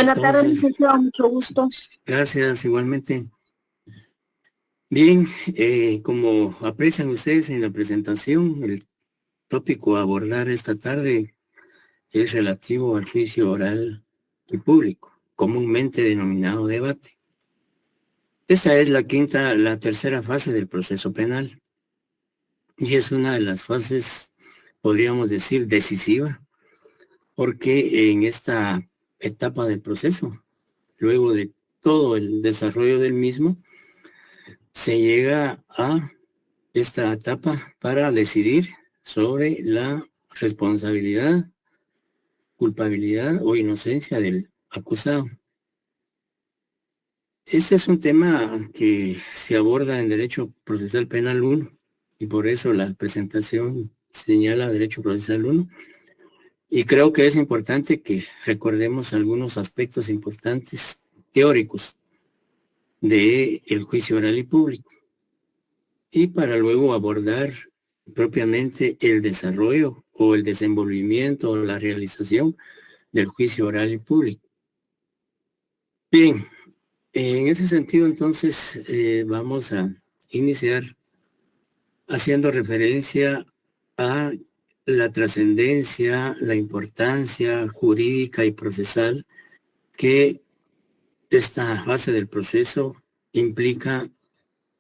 Buenas tardes, Entonces, licenciado, mucho gusto. gracias igualmente. Bien, como aprecian ustedes en la presentación, el tópico a abordar esta tarde es relativo al juicio oral y público, comúnmente denominado debate. Esta es la tercera fase del proceso penal y es una de las fases, podríamos decir, decisiva, porque en esta etapa del proceso, luego de todo el desarrollo del mismo, se llega a esta etapa para decidir sobre la responsabilidad, culpabilidad o inocencia del acusado. Este es un tema que se aborda en Derecho Procesal Penal 1 y por eso la presentación señala Derecho Procesal 1 y creo que es importante que recordemos algunos aspectos importantes teóricos del juicio oral y público y para luego abordar propiamente el desarrollo o el desenvolvimiento o la realización del juicio oral y público. Bien, en ese sentido entonces vamos a iniciar haciendo referencia a la trascendencia, la importancia jurídica y procesal que esta fase del proceso implica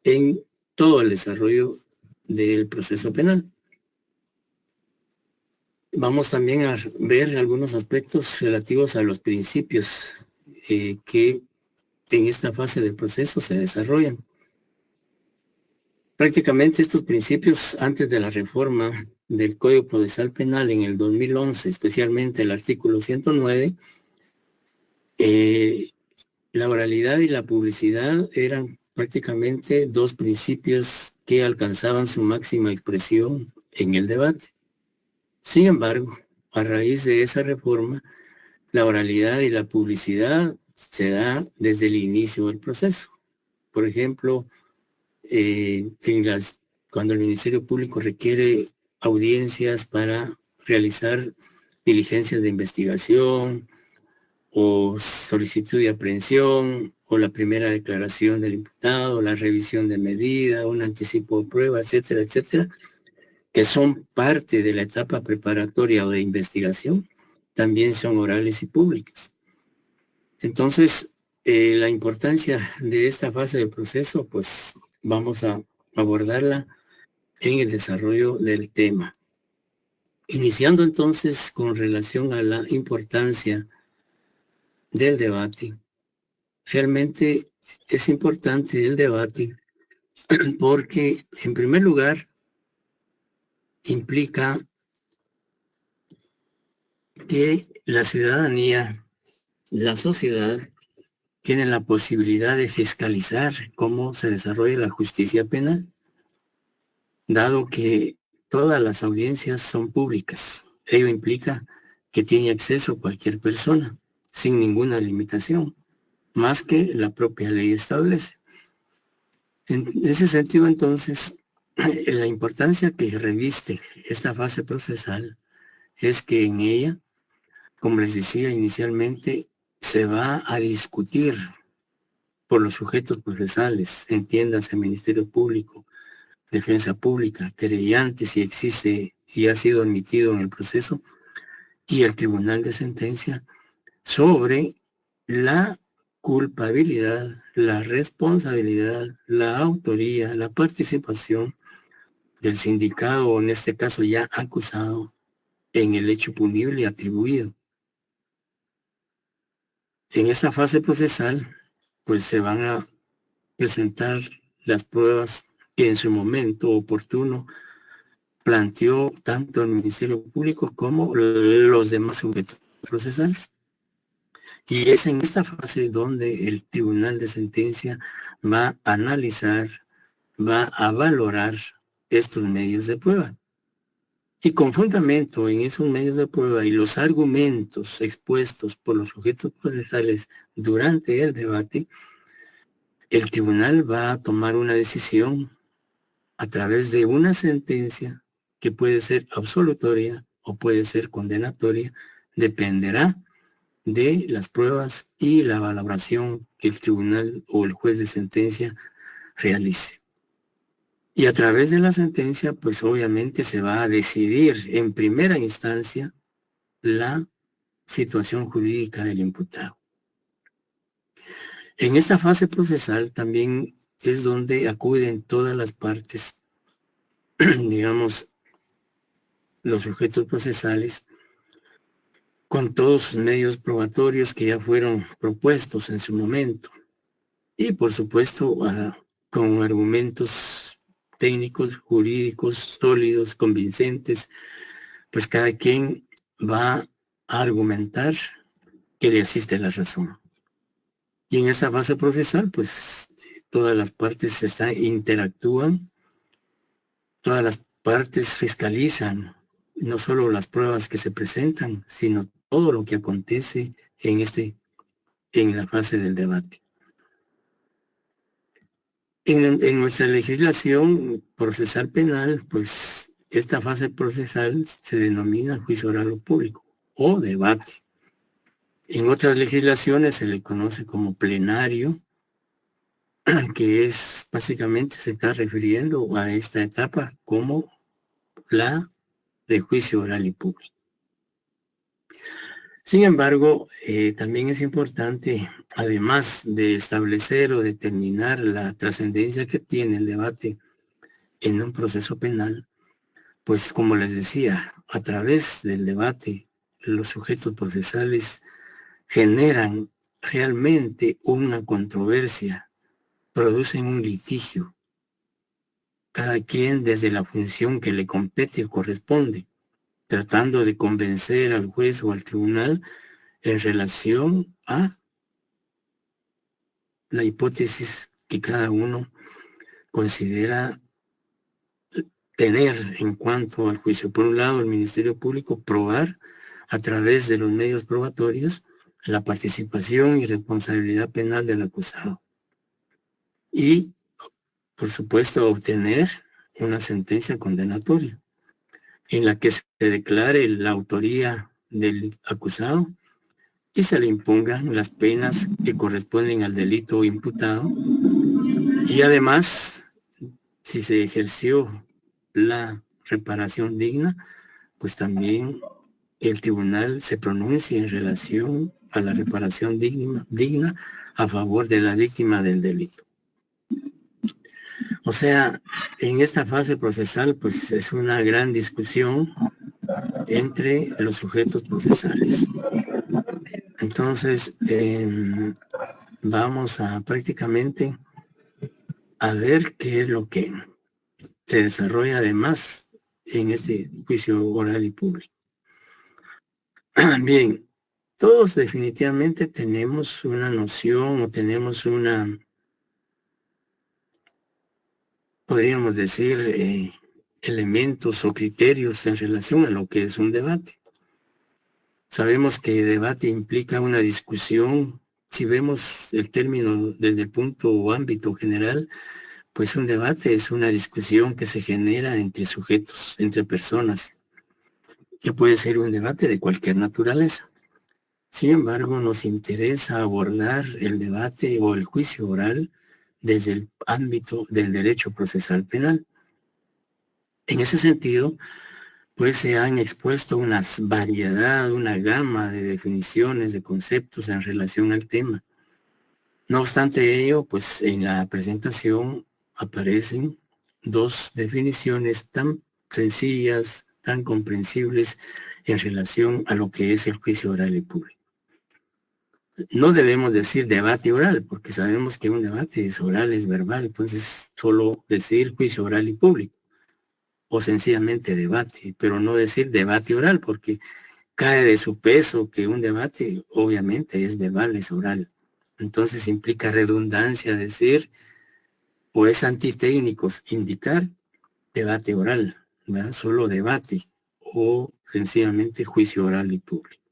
en todo el desarrollo del proceso penal. Vamos también a ver algunos aspectos relativos a los principios que en esta fase del proceso se desarrollan. Prácticamente estos principios antes de la reforma del Código Procesal Penal en el 2011, especialmente el artículo 109, la oralidad y la publicidad eran prácticamente dos principios que alcanzaban su máxima expresión en el debate. Sin embargo, a raíz de esa reforma, la oralidad y la publicidad se da desde el inicio del proceso. Por ejemplo, cuando el Ministerio Público requiere audiencias para realizar diligencias de investigación o solicitud de aprehensión o la primera declaración del imputado, la revisión de medida, un anticipo de prueba, etcétera, etcétera, que son parte de la etapa preparatoria o de investigación, también son orales y públicas. Entonces, la importancia de esta fase del proceso, pues vamos a abordarla en el desarrollo del tema. Iniciando entonces con relación a la importancia del debate. Realmente es importante el debate porque, en primer lugar, implica que la ciudadanía, la sociedad, tiene la posibilidad de fiscalizar cómo se desarrolla la justicia penal, dado que todas las audiencias son públicas. Ello implica que tiene acceso cualquier persona, sin ninguna limitación, más que la propia ley establece. En ese sentido, entonces, la importancia que reviste esta fase procesal es que en ella, como les decía inicialmente, se va a discutir por los sujetos procesales, entiéndase Ministerio Público, Defensa Pública, querellante si existe y ha sido admitido en el proceso, y el Tribunal de Sentencia sobre la culpabilidad, la responsabilidad, la autoría, la participación del sindicado, o en este caso ya acusado, en el hecho punible atribuido. En esta fase procesal, pues se van a presentar las pruebas que en su momento oportuno planteó tanto el Ministerio Público como los demás sujetos procesales. Y es en esta fase donde el Tribunal de Sentencia va a analizar, va a valorar estos medios de prueba. Y con fundamento en esos medios de prueba y los argumentos expuestos por los sujetos procesales durante el debate, el tribunal va a tomar una decisión a través de una sentencia que puede ser absolutoria o puede ser condenatoria, dependerá de las pruebas y la valoración que el tribunal o el juez de sentencia realice. Y a través de la sentencia, pues obviamente se va a decidir en primera instancia la situación jurídica del imputado. En esta fase procesal también es donde acuden todas las partes, digamos, los sujetos procesales, con todos sus medios probatorios que ya fueron propuestos en su momento. Y por supuesto, con argumentos técnicos, jurídicos, sólidos, convincentes, pues cada quien va a argumentar que le asiste la razón. Y en esta fase procesal, pues todas las partes interactúan, todas las partes fiscalizan, no solo las pruebas que se presentan, sino todo lo que acontece en la fase del debate. En nuestra legislación procesal penal, pues esta fase procesal se denomina juicio oral o público o debate. En otras legislaciones se le conoce como plenario, que es básicamente se está refiriendo a esta etapa como la de juicio oral y público. Sin embargo, también es importante, además de establecer o determinar la trascendencia que tiene el debate en un proceso penal, pues como les decía, a través del debate, los sujetos procesales generan realmente una controversia, producen un litigio, cada quien desde la función que le compete o corresponde, tratando de convencer al juez o al tribunal en relación a la hipótesis que cada uno considera tener en cuanto al juicio. Por un lado, el Ministerio Público probar a través de los medios probatorios la participación y responsabilidad penal del acusado. Y, por supuesto, obtener una sentencia condenatoria en la que se declare la autoría del acusado y se le impongan las penas que corresponden al delito imputado. Y además, si se ejerció la reparación digna, pues también el tribunal se pronuncia en relación a la reparación digna a favor de la víctima del delito. O sea, en esta fase procesal, pues es una gran discusión entre los sujetos procesales. Entonces, vamos a prácticamente a ver qué es lo que se desarrolla además en este juicio oral y público. Bien, todos definitivamente tenemos una noción o tenemos podríamos decir, elementos o criterios en relación a lo que es un debate. Sabemos que debate implica una discusión. Si vemos el término desde el punto o ámbito general, pues un debate es una discusión que se genera entre sujetos, entre personas, que puede ser un debate de cualquier naturaleza. Sin embargo, nos interesa abordar el debate o el juicio oral desde el ámbito del derecho procesal penal. En ese sentido, pues se han expuesto una variedad, una gama de definiciones, de conceptos en relación al tema. No obstante ello, pues en la presentación aparecen dos definiciones tan sencillas, tan comprensibles en relación a lo que es el juicio oral y público. No debemos decir debate oral, porque sabemos que un debate es oral, es verbal, entonces solo decir juicio oral y público, o sencillamente debate, pero no decir debate oral, porque cae de su peso que un debate obviamente es verbal, es oral. Entonces implica redundancia decir, o es antitécnico indicar debate oral, ¿verdad? Solo debate, o sencillamente juicio oral y público.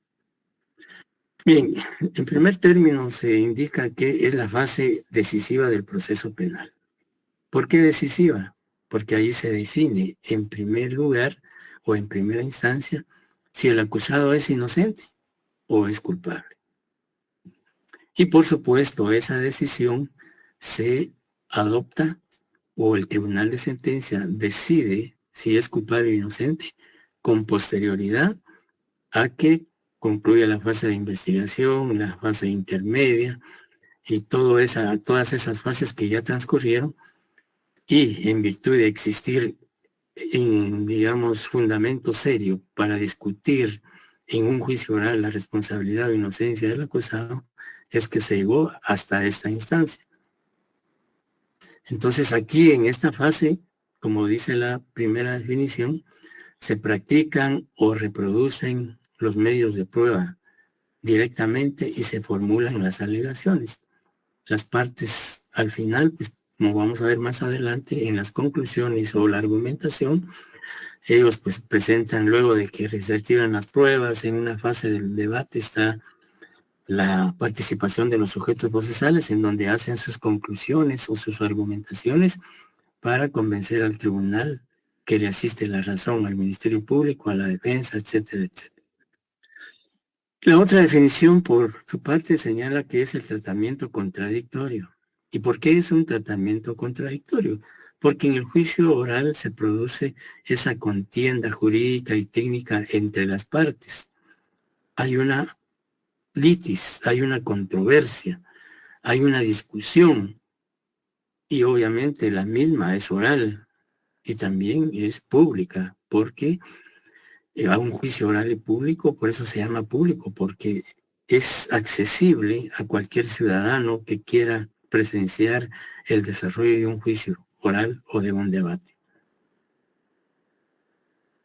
Bien, en primer término se indica que es la fase decisiva del proceso penal. ¿Por qué decisiva? Porque ahí se define en primer lugar o en primera instancia si el acusado es inocente o es culpable. Y por supuesto, esa decisión se adopta o el tribunal de sentencia decide si es culpable o inocente con posterioridad a que concluya la fase de investigación, la fase intermedia y todas esas fases que ya transcurrieron, y en virtud de existir digamos, fundamento serio para discutir en un juicio oral la responsabilidad o inocencia del acusado, es que se llegó hasta esta instancia. Entonces aquí en esta fase, como dice la primera definición, se practican o reproducen los medios de prueba directamente y se formulan las alegaciones. Las partes al final, pues como vamos a ver más adelante en las conclusiones o la argumentación, ellos pues presentan, luego de que se retiran las pruebas, en una fase del debate está la participación de los sujetos procesales, en donde hacen sus conclusiones o sus argumentaciones para convencer al tribunal que le asiste la razón al Ministerio Público, a la defensa, etcétera, etcétera. La otra definición, por su parte, señala que es el tratamiento contradictorio. ¿Y por qué es un tratamiento contradictorio? Porque en el juicio oral se produce esa contienda jurídica y técnica entre las partes. Hay una litis, hay una controversia, hay una discusión, y obviamente la misma es oral y también es pública, porque a un juicio oral y público, por eso se llama público, porque es accesible a cualquier ciudadano que quiera presenciar el desarrollo de un juicio oral o de un debate.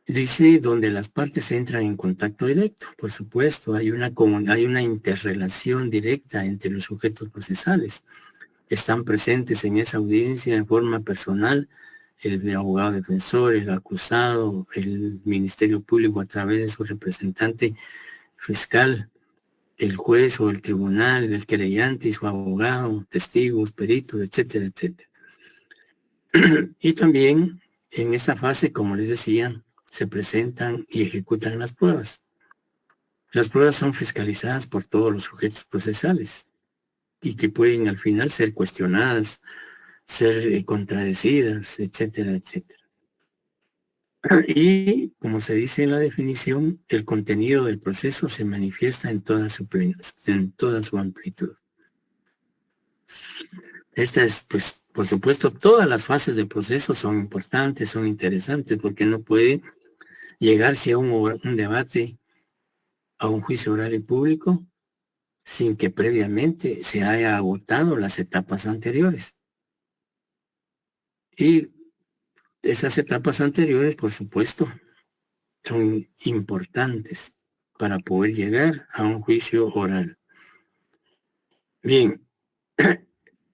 Dice donde las partes entran en contacto directo, por supuesto, hay una interrelación directa entre los sujetos procesales. Están presentes en esa audiencia en forma personal el abogado defensor, el acusado, el Ministerio Público a través de su representante fiscal, el juez o el tribunal, el querellante y su abogado, testigos, peritos, etcétera, etcétera. Y también en esta fase, como les decía, se presentan y ejecutan las pruebas. Las pruebas son fiscalizadas por todos los sujetos procesales y que pueden al final ser cuestionadas, ser contradecidas, etcétera, etcétera. Y, como se dice en la definición, el contenido del proceso se manifiesta en toda su amplitud. Pues, por supuesto, todas las fases del proceso son importantes, son interesantes, porque no puede llegarse a un debate, a un juicio oral y público, sin que previamente se haya agotado las etapas anteriores. Y esas etapas anteriores, por supuesto, son importantes para poder llegar a un juicio oral. Bien,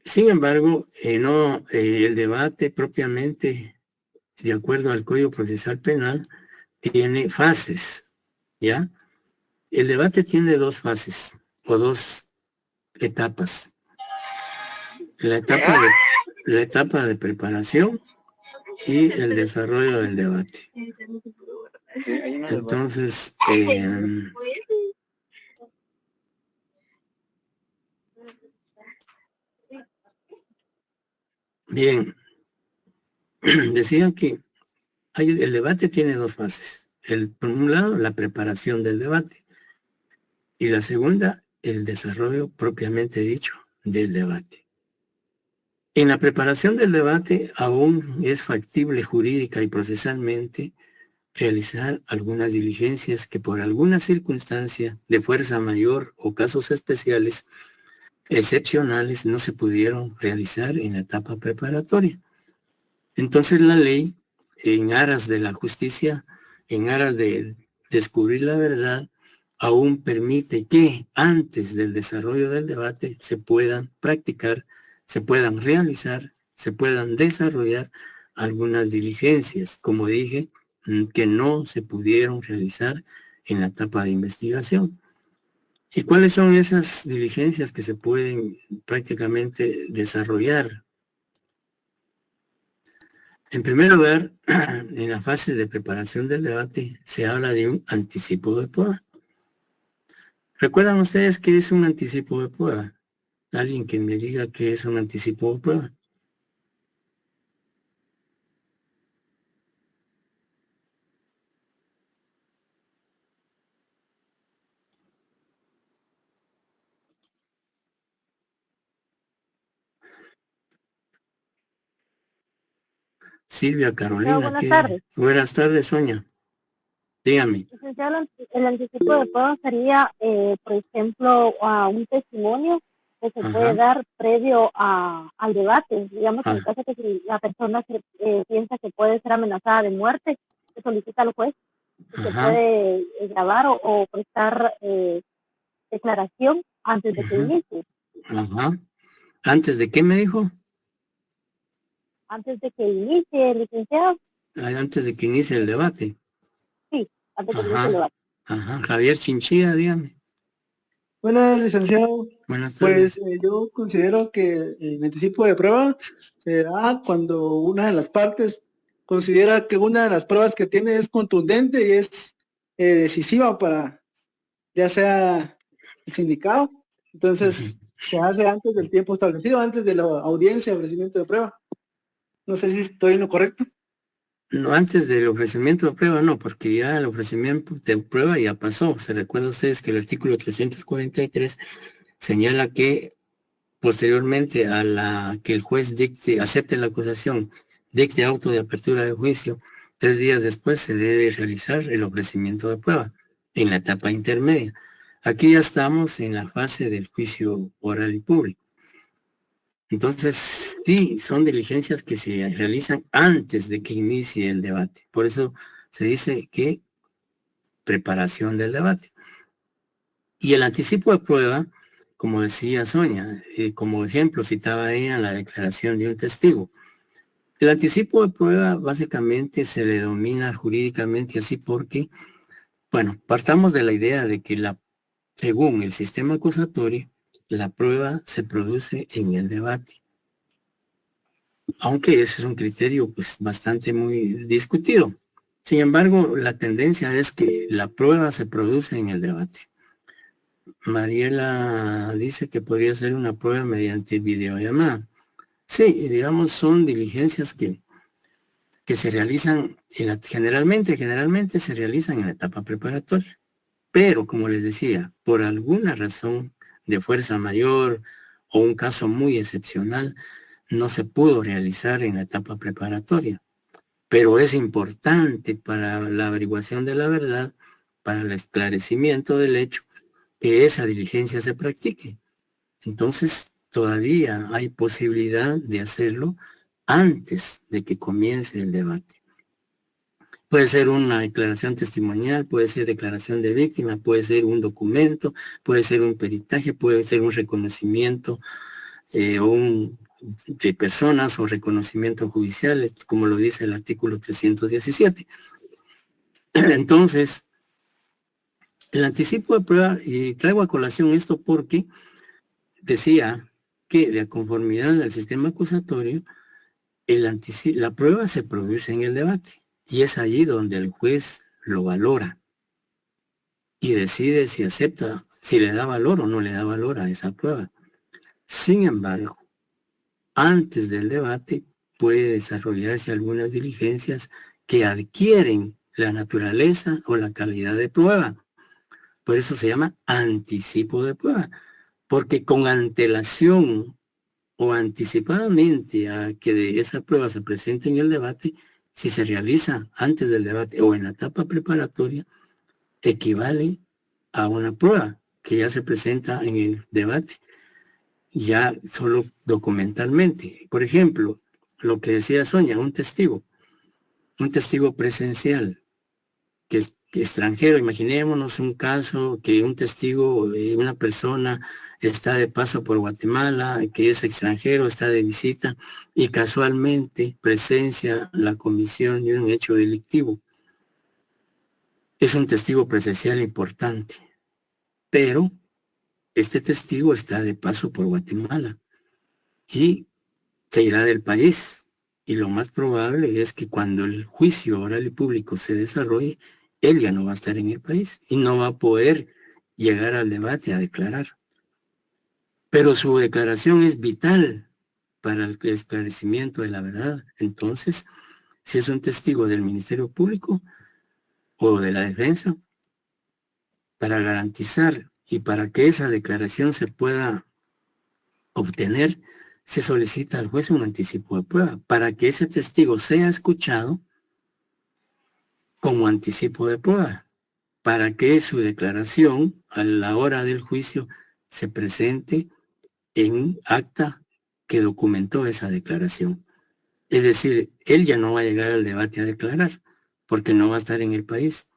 sin embargo, el debate propiamente, de acuerdo al Código Procesal Penal, tiene fases, ¿ya? El debate tiene dos fases o dos etapas. La etapa de preparación y el desarrollo del debate. Entonces, bien, decían que el debate tiene dos fases. Por un lado, la preparación del debate y la segunda, el desarrollo propiamente dicho del debate. En la preparación del debate aún es factible jurídica y procesalmente realizar algunas diligencias que por alguna circunstancia de fuerza mayor o casos especiales excepcionales no se pudieron realizar en la etapa preparatoria. Entonces la ley, en aras de la justicia, en aras de descubrir la verdad, aún permite que antes del desarrollo del debate se puedan practicar, se puedan realizar, se puedan desarrollar algunas diligencias, como dije, que no se pudieron realizar en la etapa de investigación. ¿Y cuáles son esas diligencias que se pueden prácticamente desarrollar? En primer lugar, en la fase de preparación del debate se habla de un anticipo de prueba. ¿Recuerdan ustedes qué es un anticipo de prueba? Alguien que me diga que es un anticipo de prueba. Silvia Licenciado, Carolina, buenas ¿qué? tardes. Buenas tardes, Sonia. Dígame. Licenciado, el anticipo de prueba sería, por ejemplo, a un testimonio que se puede Ajá, dar previo al debate. Digamos, en el ah, caso que si la persona piensa que puede ser amenazada de muerte, se solicita al juez y se ajá, puede grabar o prestar declaración antes de que ujú, inicie. ajá. ¿Antes de qué me dijo? Antes de que inicie, licenciado, Antes de que inicie el debate. sí, antes de que inicie el Ajá, debate. ajá. Javier Chinchilla, dígame. Buenas, licenciado. Buenas Pues tardes. yo considero que el anticipo de prueba se da cuando una de las partes considera que una de las pruebas que tiene es contundente y es decisiva para ya sea el sindicado. Ujú. Entonces se hace antes del tiempo establecido, antes de la audiencia, ofrecimiento de prueba. No sé si estoy en lo correcto. No, antes del ofrecimiento de prueba, no, porque ya el ofrecimiento de prueba ya pasó. Se recuerda ustedes que el artículo 343 señala que posteriormente a la que el juez dicte, acepte la acusación, dicte auto de apertura de juicio, 3 días después se debe realizar el ofrecimiento de prueba en la etapa intermedia. Aquí ya estamos en la fase del juicio oral y público. Entonces, sí, son diligencias que se realizan antes de que inicie el debate. Por eso se dice que preparación del debate. Y el anticipo de prueba, como decía Sonia, como ejemplo citaba ella la declaración de un testigo. El anticipo de prueba básicamente se le denomina jurídicamente así porque, bueno, partamos de la idea de que según el sistema acusatorio, la prueba se produce en el debate. Aunque ese es un criterio pues bastante muy discutido. Sin embargo, la tendencia es que la prueba se produce en el debate. Mariela dice que podría ser una prueba mediante videollamada. Sí, y digamos, son diligencias que se realizan generalmente se realizan en la etapa preparatoria. Pero, como les decía, por alguna razón de fuerza mayor o un caso muy excepcional, no se pudo realizar en la etapa preparatoria. Pero es importante para la averiguación de la verdad, para el esclarecimiento del hecho, que esa diligencia se practique. Entonces, todavía hay posibilidad de hacerlo antes de que comience el debate. Puede ser una declaración testimonial, puede ser declaración de víctima, puede ser un documento, puede ser un peritaje, puede ser un reconocimiento de personas o reconocimiento judicial, como lo dice el artículo 317. Entonces, el anticipo de prueba, y traigo a colación esto porque decía que de conformidad al sistema acusatorio, la prueba se produce en el debate y es allí donde el juez lo valora y decide si acepta, si le da valor o no le da valor a esa prueba. Sin embargo, antes del debate puede desarrollarse algunas diligencias que adquieren la naturaleza o la calidad de prueba. Por eso se llama anticipo de prueba, porque con antelación o anticipadamente a que de esa prueba se presente en el debate, si se realiza antes del debate o en la etapa preparatoria, equivale a una prueba que ya se presenta en el debate, ya solo documentalmente. Por ejemplo, lo que decía Sonia, un testigo presencial, que extranjero, imaginémonos un caso que un testigo, una persona está de paso por Guatemala, que es extranjero, está de visita y casualmente presencia la comisión de un hecho delictivo. Es un testigo presencial importante, pero este testigo está de paso por Guatemala y se irá del país. Y lo más probable es que cuando el juicio oral y público se desarrolle, él ya no va a estar en el país y no va a poder llegar al debate a declarar. pero su declaración es vital para el esclarecimiento de la verdad. Entonces, si es un testigo del Ministerio Público o de la defensa, para garantizar y para que esa declaración se pueda obtener, se solicita al juez un anticipo de prueba para que ese testigo sea escuchado como anticipo de prueba, para que su declaración a la hora del juicio se presente en acta que documentó esa declaración. Es decir, él ya no va a llegar al debate a declarar, porque no va a estar en el país,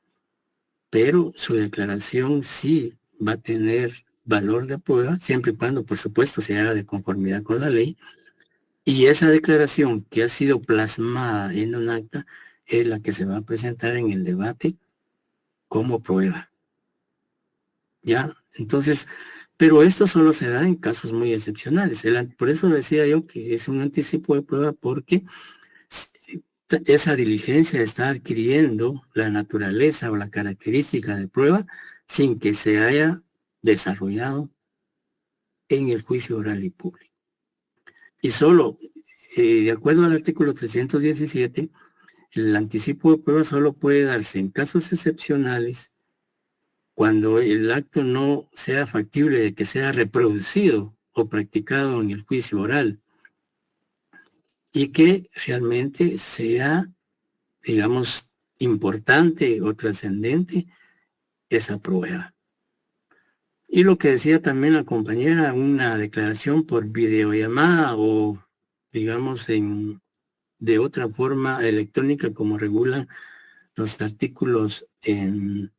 pero su declaración sí va a tener valor de prueba, siempre y cuando, por supuesto, se haga de conformidad con la ley, y esa declaración que ha sido plasmada en un acta es la que se va a presentar en el debate como prueba. ¿Ya? Entonces, pero esto solo se da en casos muy excepcionales. Por eso decía yo que es un anticipo de prueba, porque esa diligencia está adquiriendo la naturaleza o la característica de prueba sin que se haya desarrollado en el juicio oral y público. Y solo, de acuerdo al artículo 317, el anticipo de prueba solo puede darse en casos excepcionales cuando el acto no sea factible de que sea reproducido o practicado en el juicio oral y que realmente sea, digamos, importante o trascendente esa prueba. Y lo que decía también la compañera, una declaración por videollamada o, digamos, de otra forma electrónica como regulan los artículos en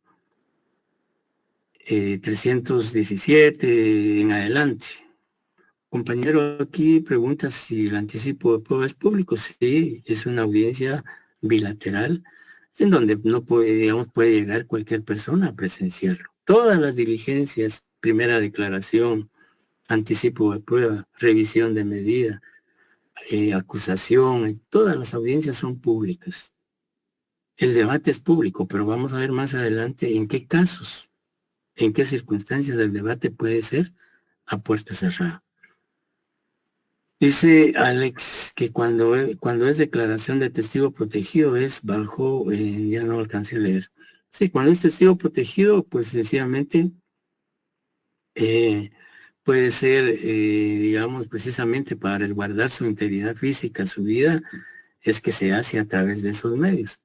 317 en adelante. Compañero, aquí pregunta si el anticipo de prueba es público. Sí, es una audiencia bilateral en donde no puede, digamos, puede llegar cualquier persona a presenciarlo. Todas las diligencias, primera declaración, anticipo de prueba, revisión de medida, acusación, todas las audiencias son públicas. El debate es público, pero vamos a ver más adelante en qué casos, en qué circunstancias el debate puede ser a puerta cerrada. Dice Alex que cuando es declaración de testigo protegido es bajo, ya no alcancé a leer. Sí, cuando es testigo protegido, pues sencillamente puede ser, digamos, precisamente para resguardar su integridad física, su vida, es que se hace a través de esos medios.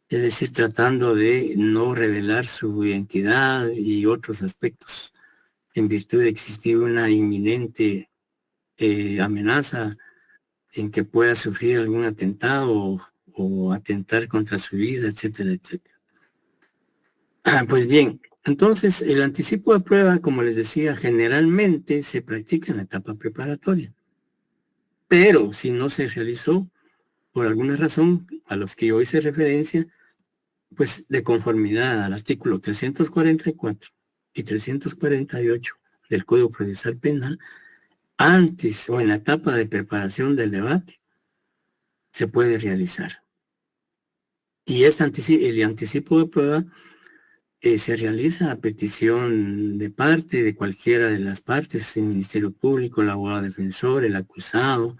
Es decir, tratando de no revelar su identidad y otros aspectos, en virtud de existir una inminente amenaza en que pueda sufrir algún atentado o atentar contra su vida, etcétera, etcétera. Pues bien, entonces el anticipo de prueba, como les decía, generalmente se practica en la etapa preparatoria. Pero si no se realizó por alguna razón a los que yo hice referencia, pues de conformidad al artículo 344 y 348 del Código Procesal Penal, antes o en la etapa de preparación del debate, se puede realizar. Y el anticipo de prueba se realiza a petición de parte de cualquiera de las partes, el Ministerio Público, el abogado defensor, el acusado,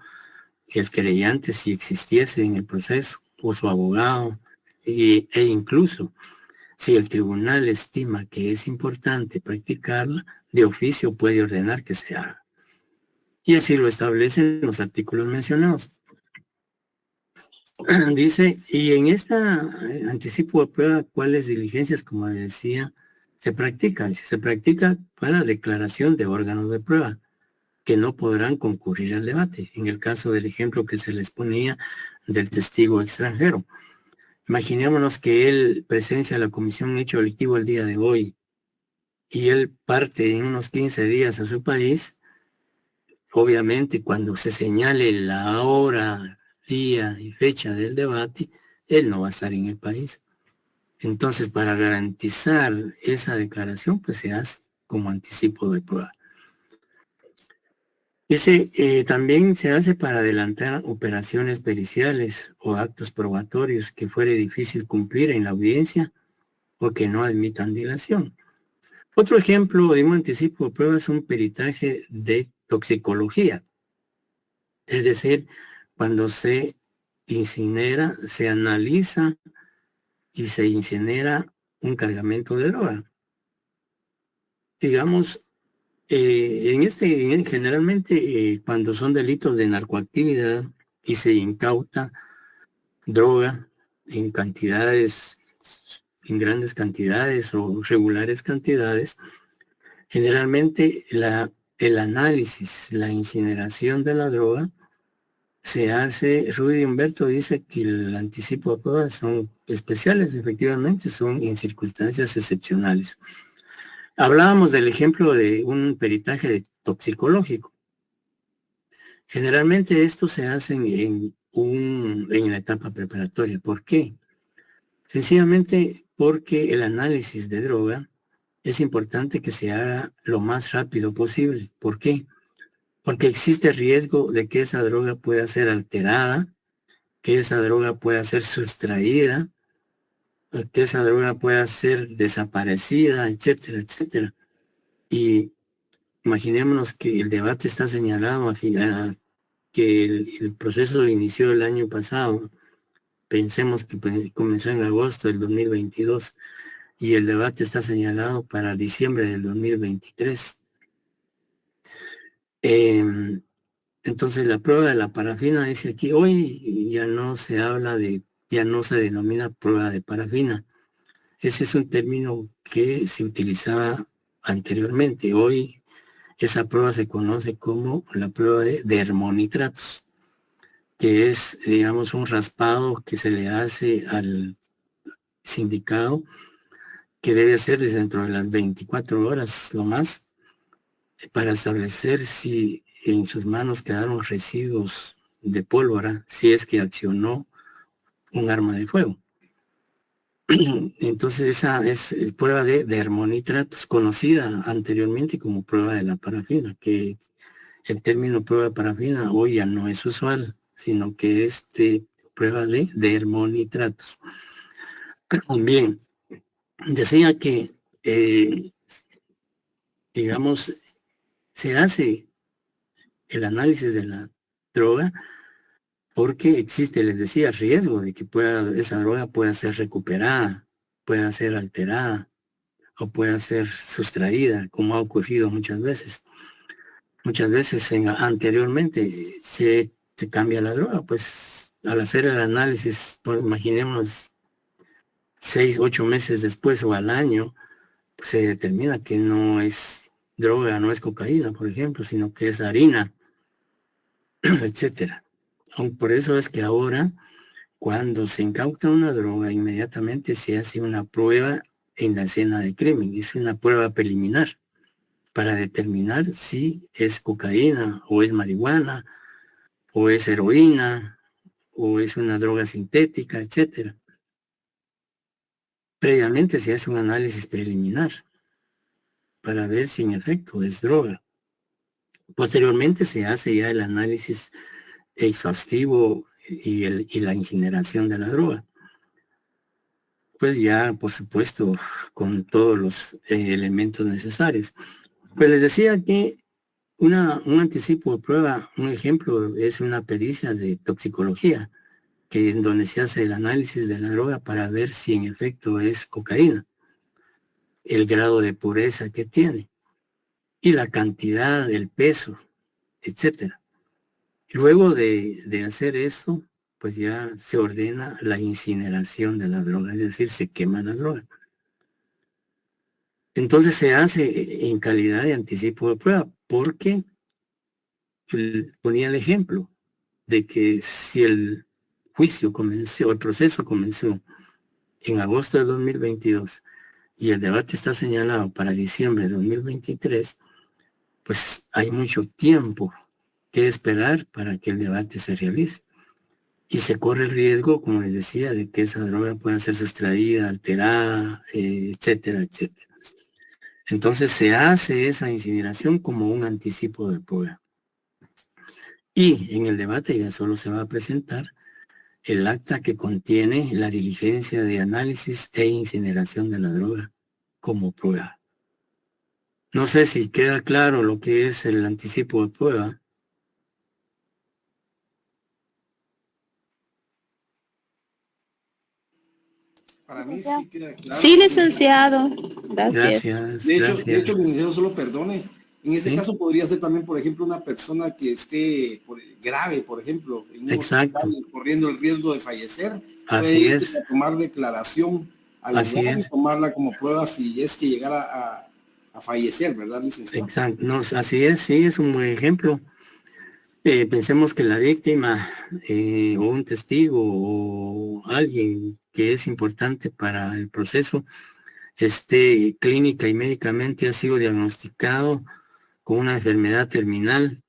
el querellante si existiese en el proceso, o su abogado, e incluso si el tribunal estima que es importante practicarla, de oficio puede ordenar que se haga. Y así lo establecen los artículos mencionados. Dice, y en esta anticipo de prueba, ¿cuáles diligencias, como decía, se practican? Se practica para declaración de órganos de prueba que no podrán concurrir al debate. En el caso del ejemplo que se les ponía del testigo extranjero. Imaginémonos que él presencia la comisión hecho delictivo el día de hoy y él parte en unos 15 días a su país. Obviamente, cuando se señale la hora, día y fecha del debate, él no va a estar en el país. Entonces, para garantizar esa declaración, pues se hace como anticipo de prueba. Dice, también se hace para adelantar operaciones periciales o actos probatorios que fuere difícil cumplir en la audiencia o que no admitan dilación. Otro ejemplo de un anticipo de prueba es un peritaje de toxicología. Es decir, cuando se incinera, se analiza y se incinera un cargamento de droga. Digamos, generalmente cuando son delitos de narcoactividad y se incauta droga en cantidades, en grandes cantidades o regulares cantidades, generalmente el análisis, la incineración de la droga se hace. Rudy Humberto dice que el anticipo de pruebas son especiales, efectivamente, son en circunstancias excepcionales. Hablábamos del ejemplo de un peritaje toxicológico. Generalmente esto se hace en la etapa preparatoria. ¿Por qué? Sencillamente porque el análisis de droga es importante que se haga lo más rápido posible. ¿Por qué? Porque existe riesgo de que esa droga pueda ser alterada, que esa droga pueda ser sustraída, que esa droga pueda ser desaparecida, etcétera, etcétera. Y imaginémonos que el debate está señalado que el proceso inició el año pasado. Pensemos que comenzó en agosto del 2022 y el debate está señalado para diciembre del 2023. Entonces la prueba de la parafina dice aquí, hoy ya no se habla ya no se denomina prueba de parafina. Ese es un término que se utilizaba anteriormente. Hoy esa prueba se conoce como la prueba de dermonitratos, que es, digamos, un raspado que se le hace al sindicado, que debe hacer dentro de las 24 horas, lo más, para establecer si en sus manos quedaron residuos de pólvora, si es que accionó un arma de fuego. Entonces esa es prueba de dermonitratos, conocida anteriormente como prueba de la parafina, que el término prueba de parafina hoy ya no es usual, sino que es prueba de dermonitratos. Bien, decía que, digamos, se hace el análisis de la droga porque existe, les decía, riesgo de que esa droga pueda ser recuperada, pueda ser alterada o pueda ser sustraída, como ha ocurrido muchas veces. Muchas veces anteriormente se cambia la droga, pues al hacer el análisis, pues, imaginemos 6, 8 meses después o al año, pues, se determina que no es droga, no es cocaína, por ejemplo, sino que es harina, etcétera. Por eso es que ahora, cuando se incauta una droga, inmediatamente se hace una prueba en la escena de crimen, es una prueba preliminar para determinar si es cocaína o es marihuana o es heroína o es una droga sintética, etcétera. Previamente se hace un análisis preliminar para ver si en efecto es droga. Posteriormente se hace ya el análisis exhaustivo y la incineración de la droga. Pues ya, por supuesto, con todos los elementos necesarios. Pues les decía que un anticipo de prueba, un ejemplo, es una pericia de toxicología, que en donde se hace el análisis de la droga para ver si en efecto es cocaína, el grado de pureza que tiene y la cantidad, el peso, etcétera. Luego de hacer eso, pues ya se ordena la incineración de la droga, es decir, se quema la droga. Entonces se hace en calidad de anticipo de prueba, porque ponía el ejemplo de que si el juicio comenzó, el proceso comenzó en agosto de 2022 y el debate está señalado para diciembre de 2023, pues hay mucho tiempo que esperar para que el debate se realice. Y se corre el riesgo, como les decía, de que esa droga pueda ser sustraída, alterada, etcétera, etcétera. Entonces se hace esa incineración como un anticipo de prueba. Y en el debate ya solo se va a presentar el acta que contiene la diligencia de análisis e incineración de la droga como prueba. No sé si queda claro lo que es el anticipo de prueba. Para mí Licenciado. sí queda claro. Sí, licenciado. Gracias. Gracias, De gracias. hecho, licenciado, solo perdone. En ese Sí. caso podría ser también, por ejemplo, una persona que esté grave, por ejemplo, en un Exacto. hospital, corriendo el riesgo de fallecer. Puede Así irse es, a tomar declaración al así lugar y es. tomarla como prueba si es que llegara a fallecer, ¿verdad, licenciado? Exacto. No, así es, sí, es un buen ejemplo. Pensemos que la víctima o un testigo o alguien que es importante para el proceso clínica y médicamente ha sido diagnosticado con una enfermedad terminal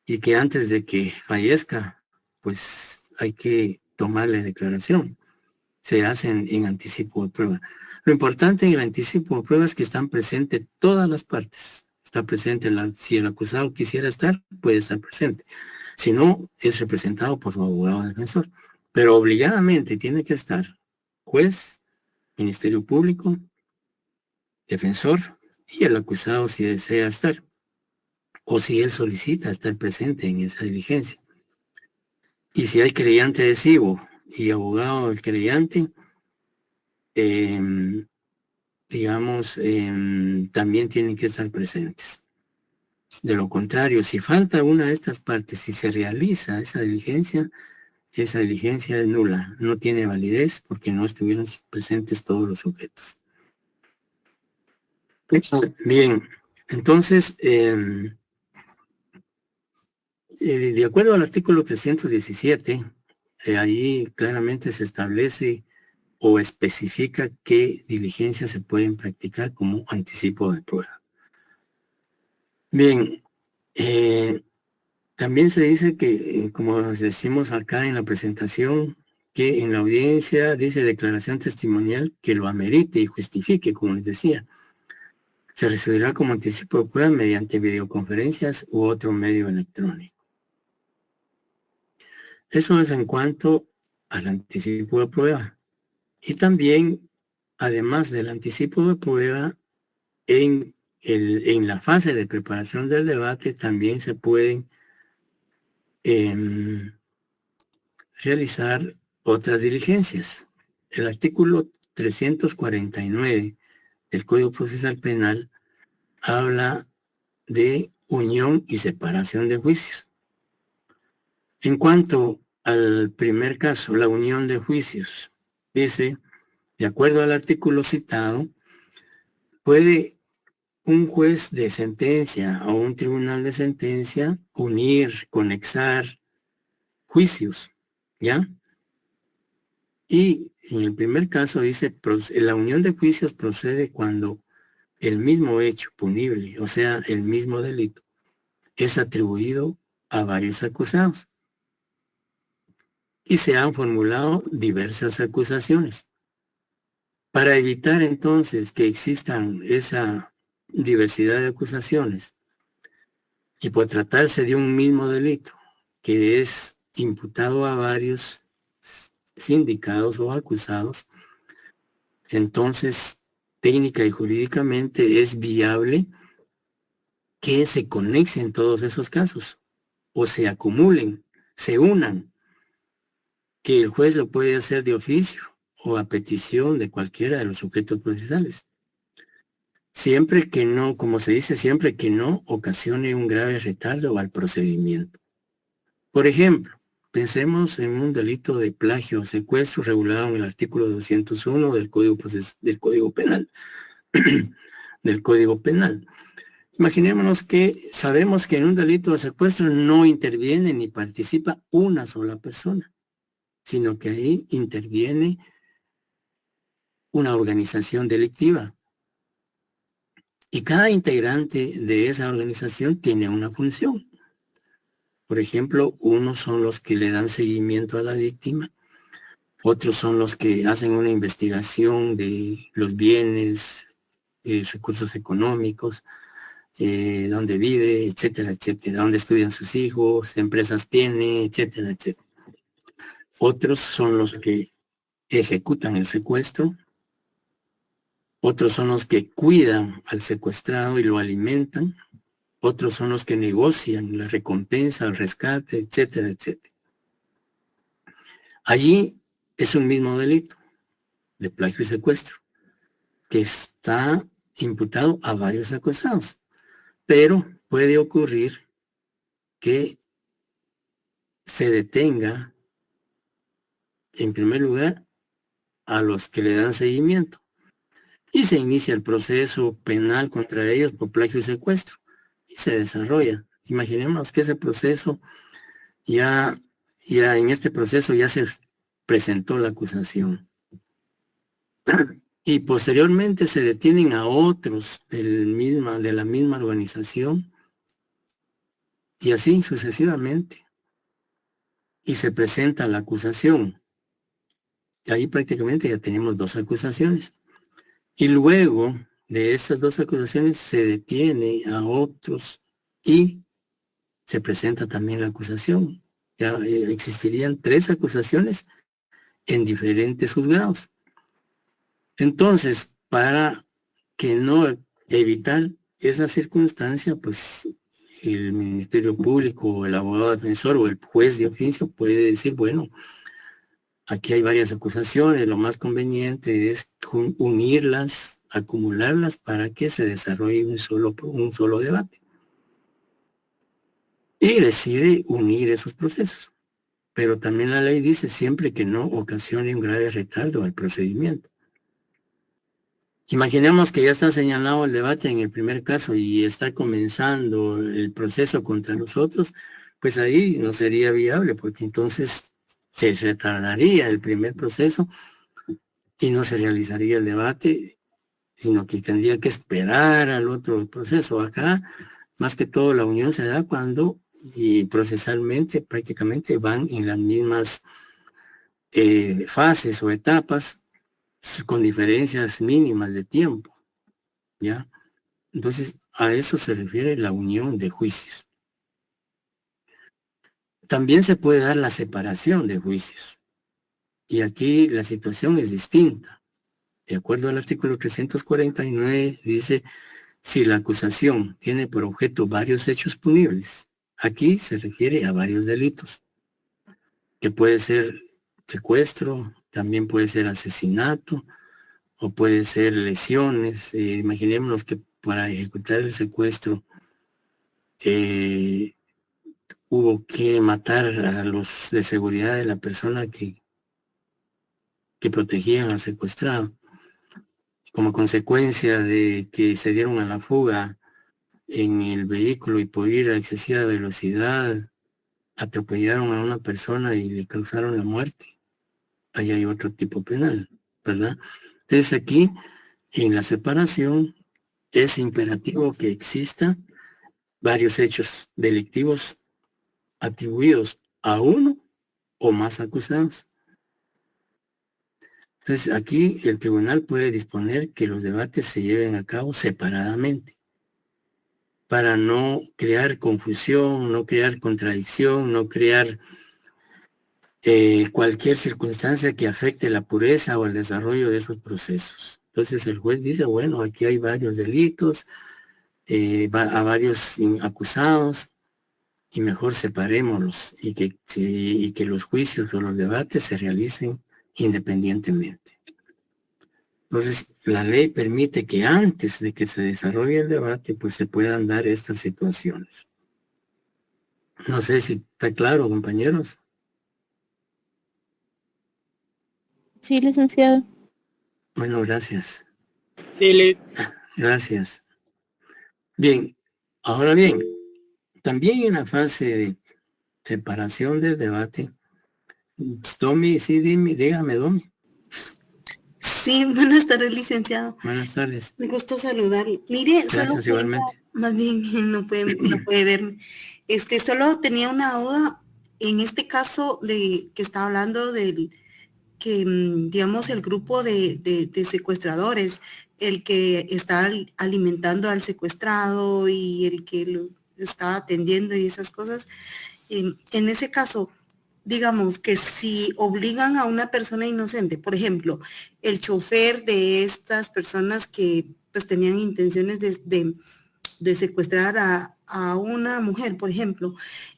y que antes de que fallezca, pues hay que tomarle declaración. Se hacen en anticipo de prueba. Lo importante en el anticipo de prueba es que están presentes todas las partes. Está presente, si el acusado quisiera estar, puede estar presente. Si no, es representado por su abogado defensor. Pero obligadamente tiene que estar juez, Ministerio Público, defensor y el acusado si desea estar o si él solicita estar presente en esa diligencia. Y si hay creyente adhesivo y abogado del creyente, digamos, también tienen que estar presentes. De lo contrario, si falta una de estas partes, si se realiza esa diligencia es nula, no tiene validez porque no estuvieron presentes todos los sujetos. Bien, entonces, de acuerdo al artículo 317, ahí claramente se establece o especifica qué diligencias se pueden practicar como anticipo de prueba. Bien, también se dice que, como decimos acá en la presentación, que en la audiencia dice declaración testimonial que lo amerite y justifique, como les decía. Se recibirá como anticipo de prueba mediante videoconferencias u otro medio electrónico. Eso es en cuanto al anticipo de prueba. Y también, además del anticipo de prueba, en la fase de preparación del debate también se pueden realizar otras diligencias. El artículo 349 del Código Procesal Penal habla de unión y separación de juicios. En cuanto al primer caso, la unión de juicios, dice, de acuerdo al artículo citado, puede un juez de sentencia o un tribunal de sentencia unir, conexar juicios, ¿ya? Y en el primer caso dice, la unión de juicios procede cuando el mismo hecho punible, o sea, el mismo delito, es atribuido a varios acusados. Y se han formulado diversas acusaciones. Para evitar entonces que existan esa diversidad de acusaciones y por tratarse de un mismo delito que es imputado a varios sindicados o acusados, entonces técnica y jurídicamente es viable que se conexen todos esos casos o se acumulen, se unan, que el juez lo puede hacer de oficio o a petición de cualquiera de los sujetos procesales. Siempre que no, como se dice, siempre que no ocasione un grave retardo al procedimiento. Por ejemplo, pensemos en un delito de plagio o secuestro regulado en el artículo 201 del Código Penal. del Código Penal. Imaginémonos que sabemos que en un delito de secuestro no interviene ni participa una sola persona, sino que ahí interviene una organización delictiva. Y cada integrante de esa organización tiene una función. Por ejemplo, unos son los que le dan seguimiento a la víctima, otros son los que hacen una investigación de los bienes, recursos económicos, dónde vive, etcétera, etcétera, dónde estudian sus hijos, qué empresas tiene, etcétera, etcétera. Otros son los que ejecutan el secuestro otros son los que cuidan al secuestrado y lo alimentan, otros son los que negocian la recompensa, el rescate, etcétera, etcétera. Allí es un mismo delito de plagio y secuestro, que está imputado a varios acusados, pero puede ocurrir que se detenga, en primer lugar, a los que le dan seguimiento y se inicia el proceso penal contra ellos por plagio y secuestro y se desarrolla. Imaginemos que ese proceso ya en este proceso ya se presentó la acusación y posteriormente se detienen a otros de la misma organización y así sucesivamente y se presenta la acusación. Ahí prácticamente ya tenemos 2 acusaciones. Y luego de estas 2 acusaciones se detiene a otros y se presenta también la acusación. Ya existirían 3 acusaciones en diferentes juzgados. Entonces, para que no evitar esa circunstancia, pues el Ministerio Público, o el abogado defensor o el juez de oficio puede decir, bueno, aquí hay varias acusaciones, lo más conveniente es unirlas, acumularlas para que se desarrolle un solo debate. Y decide unir esos procesos. Pero también la ley dice siempre que no ocasione un grave retardo al procedimiento. Imaginemos que ya está señalado el debate en el primer caso y está comenzando el proceso contra nosotros, pues ahí no sería viable porque entonces se retardaría el primer proceso y no se realizaría el debate, sino que tendría que esperar al otro proceso. Acá, más que todo, la unión se da cuando y procesalmente prácticamente van en las mismas fases o etapas con diferencias mínimas de tiempo, ¿ya? Entonces, a eso se refiere la unión de juicios. También se puede dar la separación de juicios. Y aquí la situación es distinta. De acuerdo al artículo 349, dice, si la acusación tiene por objeto varios hechos punibles, aquí se refiere a varios delitos, que puede ser secuestro, también puede ser asesinato, o puede ser lesiones. Imaginémonos que para ejecutar el secuestro hubo que matar a los de seguridad de la persona que protegían al secuestrado. Como consecuencia de que se dieron a la fuga en el vehículo y por ir a excesiva velocidad atropellaron a una persona y le causaron la muerte. Ahí hay otro tipo penal, ¿verdad? Entonces aquí, en la separación, es imperativo que exista varios hechos delictivos atribuidos a uno o más acusados. Entonces, aquí el tribunal puede disponer que los debates se lleven a cabo separadamente para no crear confusión, no crear contradicción, no crear cualquier circunstancia que afecte la pureza o el desarrollo de esos procesos. Entonces, el juez dice, bueno, aquí hay varios delitos, a varios acusados, y mejor separémoslos y que los juicios o los debates se realicen independientemente. Entonces, la ley permite que antes de que se desarrolle el debate, pues se puedan dar estas situaciones. No sé si está claro, compañeros. Sí, licenciado. Bueno, gracias. Sí, Gracias. Bien, ahora bien, también en la fase de separación del debate, Domi, sí, dígame, Domi. Sí, buenas tardes, licenciado. Buenas tardes. Me gusta saludarle. Mire, Gracias, solo igualmente. más bien no puede verme. Solo tenía una duda en este caso de que está hablando del que, digamos, el grupo de secuestradores, el que está alimentando al secuestrado y el que lo está atendiendo y esas cosas. En ese caso, digamos que si obligan a una persona inocente, por ejemplo, el chofer de estas personas que pues tenían intenciones de secuestrar a una mujer, por ejemplo,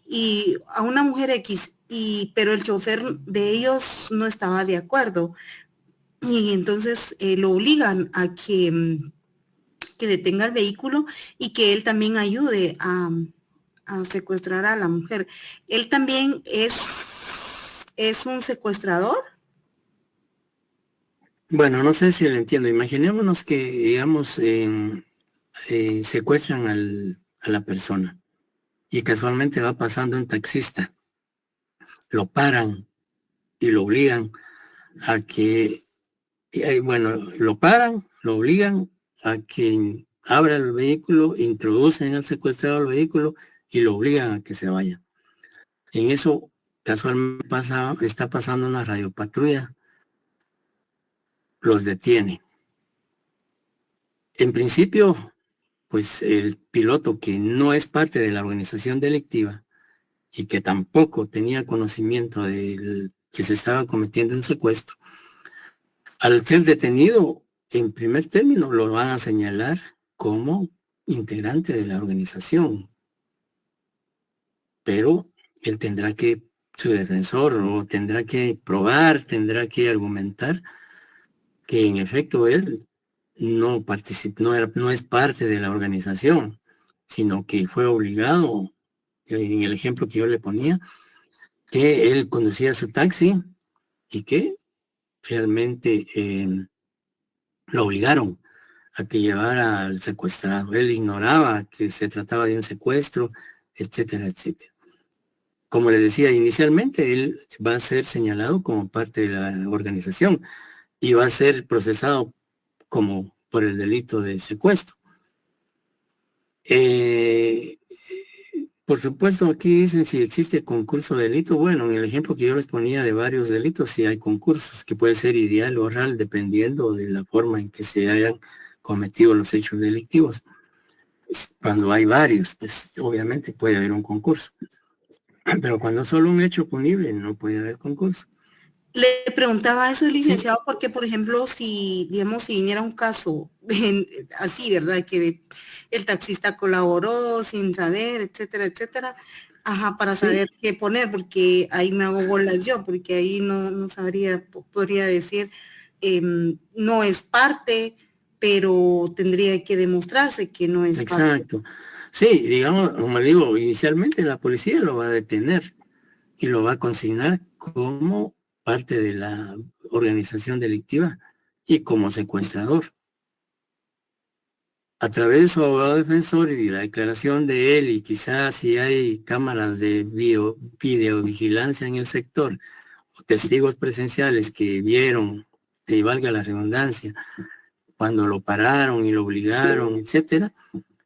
y a una mujer X, pero el chofer de ellos no estaba de acuerdo, y entonces lo obligan a que detenga el vehículo y que él también ayude a secuestrar a la mujer. Él también es un secuestrador. Bueno, no sé si lo entiendo. Imaginémonos que, digamos, secuestran a la persona y casualmente va pasando un taxista. Lo paran y lo obligan a que, bueno, lo paran, lo obligan a que abra el vehículo, introducen al secuestrado al vehículo y lo obligan a que se vaya. En eso, casualmente está pasando una radiopatrulla, los detiene. En principio, pues el piloto que no es parte de la organización delictiva y que tampoco tenía conocimiento de que se estaba cometiendo un secuestro, al ser detenido, en primer término lo van a señalar como integrante de la organización, pero él tendrá que, su defensor, o tendrá que probar, tendrá que argumentar que en efecto él no participó, no es parte de la organización, sino que fue obligado, en el ejemplo que yo le ponía, que él conducía su taxi y que realmente lo obligaron a que llevara al secuestrado. Él ignoraba que se trataba de un secuestro, etcétera, etcétera. Como le decía inicialmente, él va a ser señalado como parte de la organización y va a ser procesado como por el delito de secuestro. Por supuesto, aquí dicen si existe concurso de delito. Bueno, en el ejemplo que yo les ponía de varios delitos, sí hay concursos, que puede ser ideal o real, dependiendo de la forma en que se hayan cometido los hechos delictivos. Cuando hay varios, pues obviamente puede haber un concurso. Pero cuando es solo un hecho punible, no puede haber concurso. Le preguntaba eso, licenciado, porque, por ejemplo, si, digamos, si viniera un caso así, ¿verdad? Que el taxista colaboró sin saber, etcétera, etcétera. Ajá, para saber qué poner, porque ahí me hago bolas yo, porque ahí no sabría, podría decir, no es parte, pero tendría que demostrarse que no es parte. Exacto. Sí, digamos, como digo, inicialmente la policía lo va a detener y lo va a consignar como parte de la organización delictiva y como secuestrador. A través de su abogado defensor y la declaración de él, y quizás si hay cámaras de videovigilancia en el sector, o testigos presenciales que vieron, y valga la redundancia, cuando lo pararon y lo obligaron, etcétera,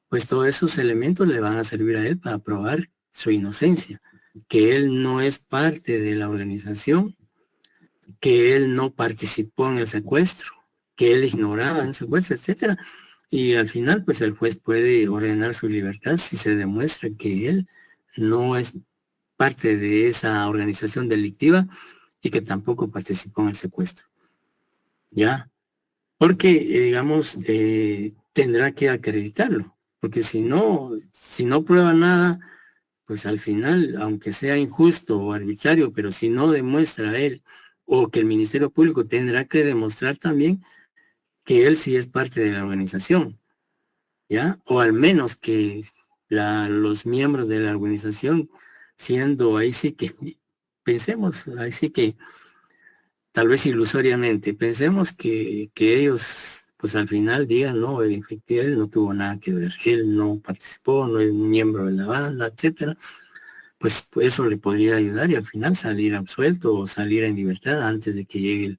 pues todos esos elementos le van a servir a él para probar su inocencia, que él no es parte de la organización, que él no participó en el secuestro, que él ignoraba el secuestro, etcétera. Y al final, pues el juez puede ordenar su libertad si se demuestra que él no es parte de esa organización delictiva y que tampoco participó en el secuestro. ¿Ya? Porque, digamos, tendrá que acreditarlo, porque si no prueba nada, pues al final, aunque sea injusto o arbitrario, pero si no demuestra él, o que el Ministerio Público tendrá que demostrar también que él sí es parte de la organización, ¿ya? O al menos que los miembros de la organización, siendo ahí sí que, pensemos, ahí sí que, tal vez ilusoriamente, pensemos que ellos, pues al final digan, no, efectivamente él no tuvo nada que ver, él no participó, no es un miembro de la banda, etcétera, pues eso le podría ayudar y al final salir absuelto o salir en libertad antes de que llegue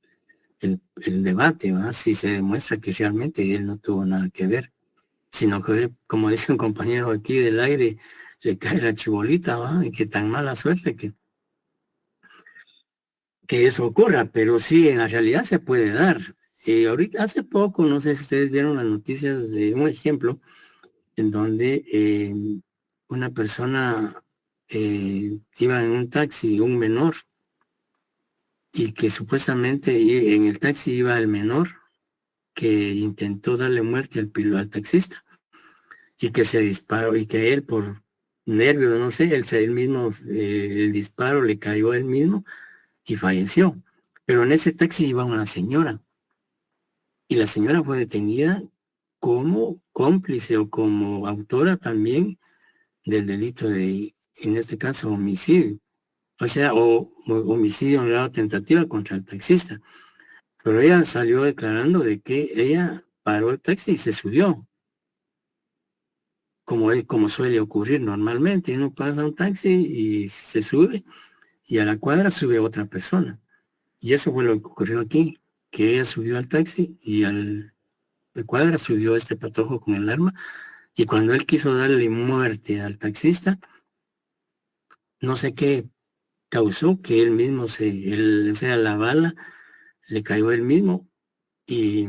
el debate, ¿va? Si se demuestra que realmente él no tuvo nada que ver, sino que, como dice un compañero aquí del aire, le cae la chibolita, ¿va? Y que tan mala suerte que eso ocurra, pero sí, en la realidad se puede dar. Ahorita, hace poco, no sé si ustedes vieron las noticias de un ejemplo en donde una persona iba en un taxi, un menor, y que supuestamente en el taxi iba el menor que intentó darle muerte al taxista y que se disparó y que él por nervios, no sé, él mismo, el disparo le cayó a él mismo y falleció. Pero en ese taxi iba una señora y la señora fue detenida como cómplice o como autora también del delito de, en este caso, homicidio. O sea, homicidio en grado de tentativa contra el taxista. Pero ella salió declarando de que ella paró el taxi y se subió, como suele ocurrir normalmente. Uno pasa un taxi y se sube y a la cuadra sube otra persona. Y eso fue lo que ocurrió aquí, que ella subió al taxi y la cuadra subió este patojo con el arma y cuando él quiso darle muerte al taxista, no sé qué causó que él mismo o sea, la bala le cayó él mismo y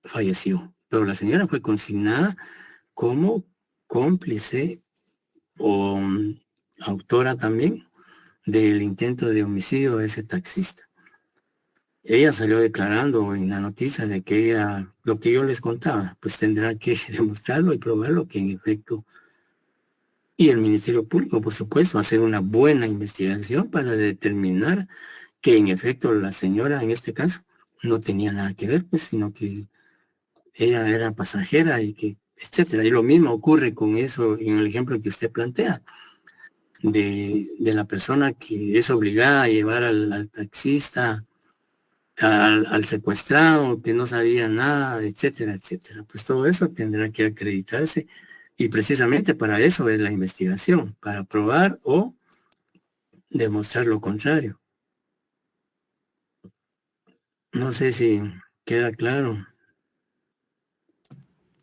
falleció. Pero la señora fue consignada como cómplice o autora también del intento de homicidio de ese taxista. Ella salió declarando en la noticia de que ella, lo que yo les contaba, pues tendrá que demostrarlo y probarlo que en efecto, y el Ministerio Público, por supuesto, hacer una buena investigación para determinar que en efecto la señora en este caso no tenía nada que ver, pues, sino que ella era pasajera y que, etcétera. Y lo mismo ocurre con eso en el ejemplo que usted plantea, de la persona que es obligada a llevar al taxista, al secuestrado, que no sabía nada, etcétera, etcétera. Pues todo eso tendrá que acreditarse y precisamente para eso es la investigación, para probar o demostrar lo contrario. No sé si queda claro.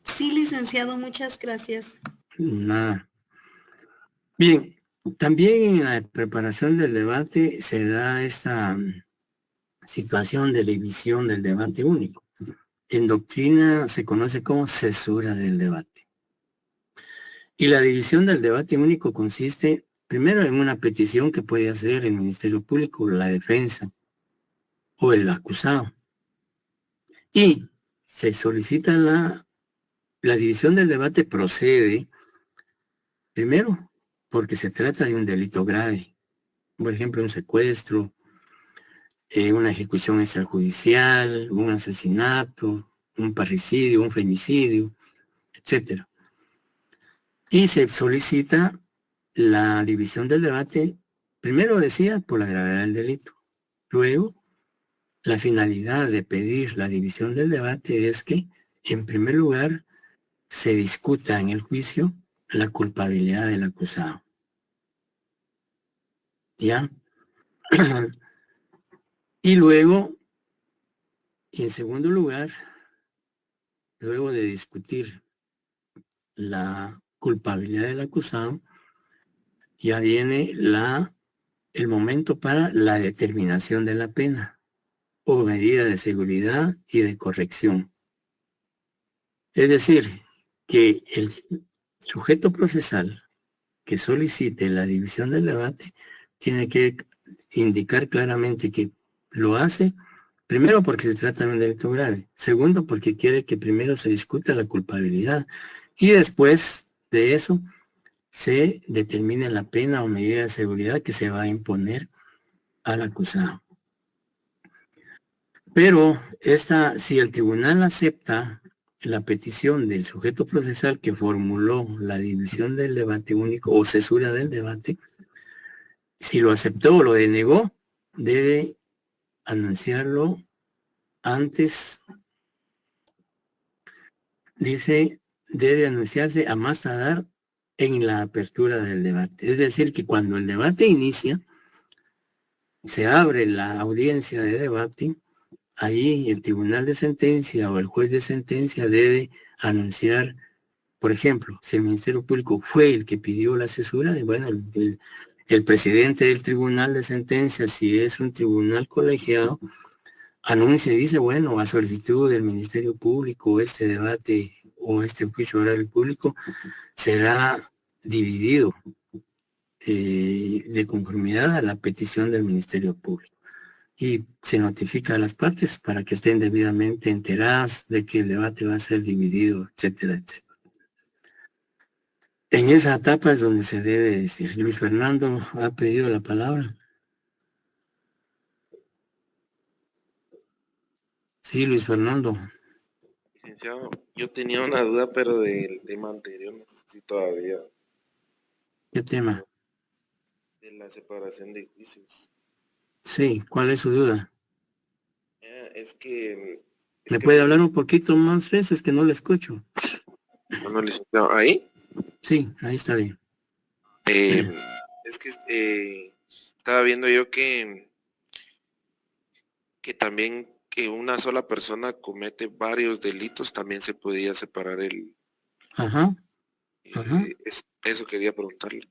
Sí, licenciado, muchas gracias. Nada. Bien, también en la preparación del debate se da esta situación de división del debate único. En doctrina se conoce como cesura del debate. Y la división del debate único consiste primero en una petición que puede hacer el Ministerio Público, la defensa o el acusado. Y se solicita la división del debate procede primero porque se trata de un delito grave. Por ejemplo, un secuestro, una ejecución extrajudicial, un asesinato, un parricidio, un femicidio, etcétera. Y se solicita la división del debate, primero decía, por la gravedad del delito. Luego, la finalidad de pedir la división del debate es que, en primer lugar, se discuta en el juicio la culpabilidad del acusado. ¿Ya? Y luego, y en segundo lugar, luego de discutir la culpabilidad del acusado, ya viene el momento para la determinación de la pena o medida de seguridad y de corrección. Es decir, que el sujeto procesal que solicite la división del debate tiene que indicar claramente que lo hace, primero porque se trata de un delito grave, segundo porque quiere que primero se discuta la culpabilidad y después de eso se determine la pena o medida de seguridad que se va a imponer al acusado. Pero si el tribunal acepta la petición del sujeto procesal que formuló la división del debate único o cesura del debate, si lo aceptó o lo denegó, debe anunciarlo antes, dice, debe anunciarse a más tardar en la apertura del debate. Es decir, que cuando el debate inicia, se abre la audiencia de debate, ahí el tribunal de sentencia o el juez de sentencia debe anunciar, por ejemplo, si el Ministerio Público fue el que pidió la cesura, bueno, el presidente del tribunal de sentencia, si es un tribunal colegiado, anuncia y dice, bueno, a solicitud del Ministerio Público, este debate o este juicio oral público será dividido de conformidad a la petición del Ministerio Público. Y se notifica a las partes para que estén debidamente enteradas de que el debate va a ser dividido, etcétera, etcétera. En esa etapa es donde se debe decir. Luis Fernando ha pedido la palabra. Sí, Luis Fernando. Licenciado, yo tenía una duda, pero del tema anterior, no sé si todavía, ¿Qué tema? de la separación de juicios. Sí, ¿cuál es su duda? Es que... ¿Me puede hablar un poquito más veces que no le escucho? Bueno, licenciado, ¿ahí? Sí, ahí está bien. Es que estaba viendo yo que también que una sola persona comete varios delitos, también se podía separar el... Ajá. Ajá. Eso quería preguntarle.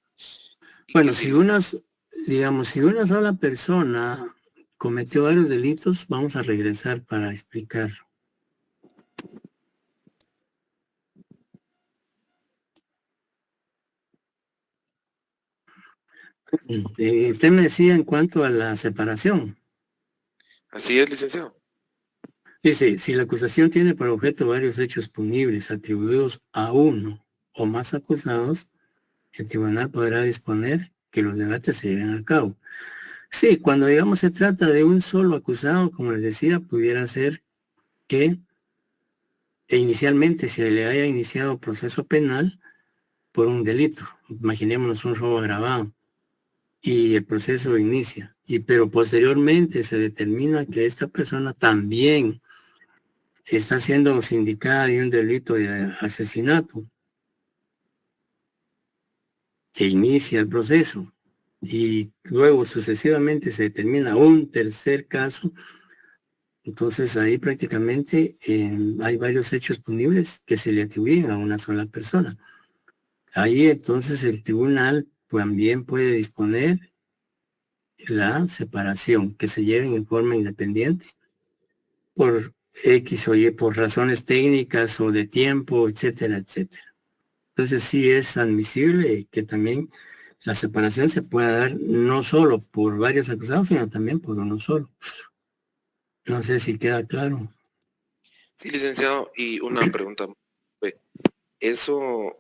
Bueno, si una sola persona cometió varios delitos, vamos a regresar para explicar. Usted me decía en cuanto a la separación. Así es, licenciado. Dice, si la acusación tiene por objeto varios hechos punibles atribuidos a uno o más acusados, el tribunal podrá disponer que los debates se lleven a cabo. Sí, cuando digamos se trata de un solo acusado, como les decía, pudiera ser que inicialmente se le haya iniciado proceso penal por un delito. Imaginémonos un robo agravado y el proceso inicia. Pero posteriormente se determina que esta persona también está siendo sindicada de un delito de asesinato. Se inicia el proceso y luego sucesivamente se determina un tercer caso. Entonces ahí prácticamente hay varios hechos punibles que se le atribuyen a una sola persona. Ahí entonces el tribunal también puede disponer la separación, que se lleven en forma independiente por X o Y, por razones técnicas o de tiempo, etcétera, etcétera. Entonces sí es admisible que también la separación se pueda dar no solo por varios acusados, sino también por uno solo. No sé si queda claro. Sí, licenciado, y una pregunta. ¿Eso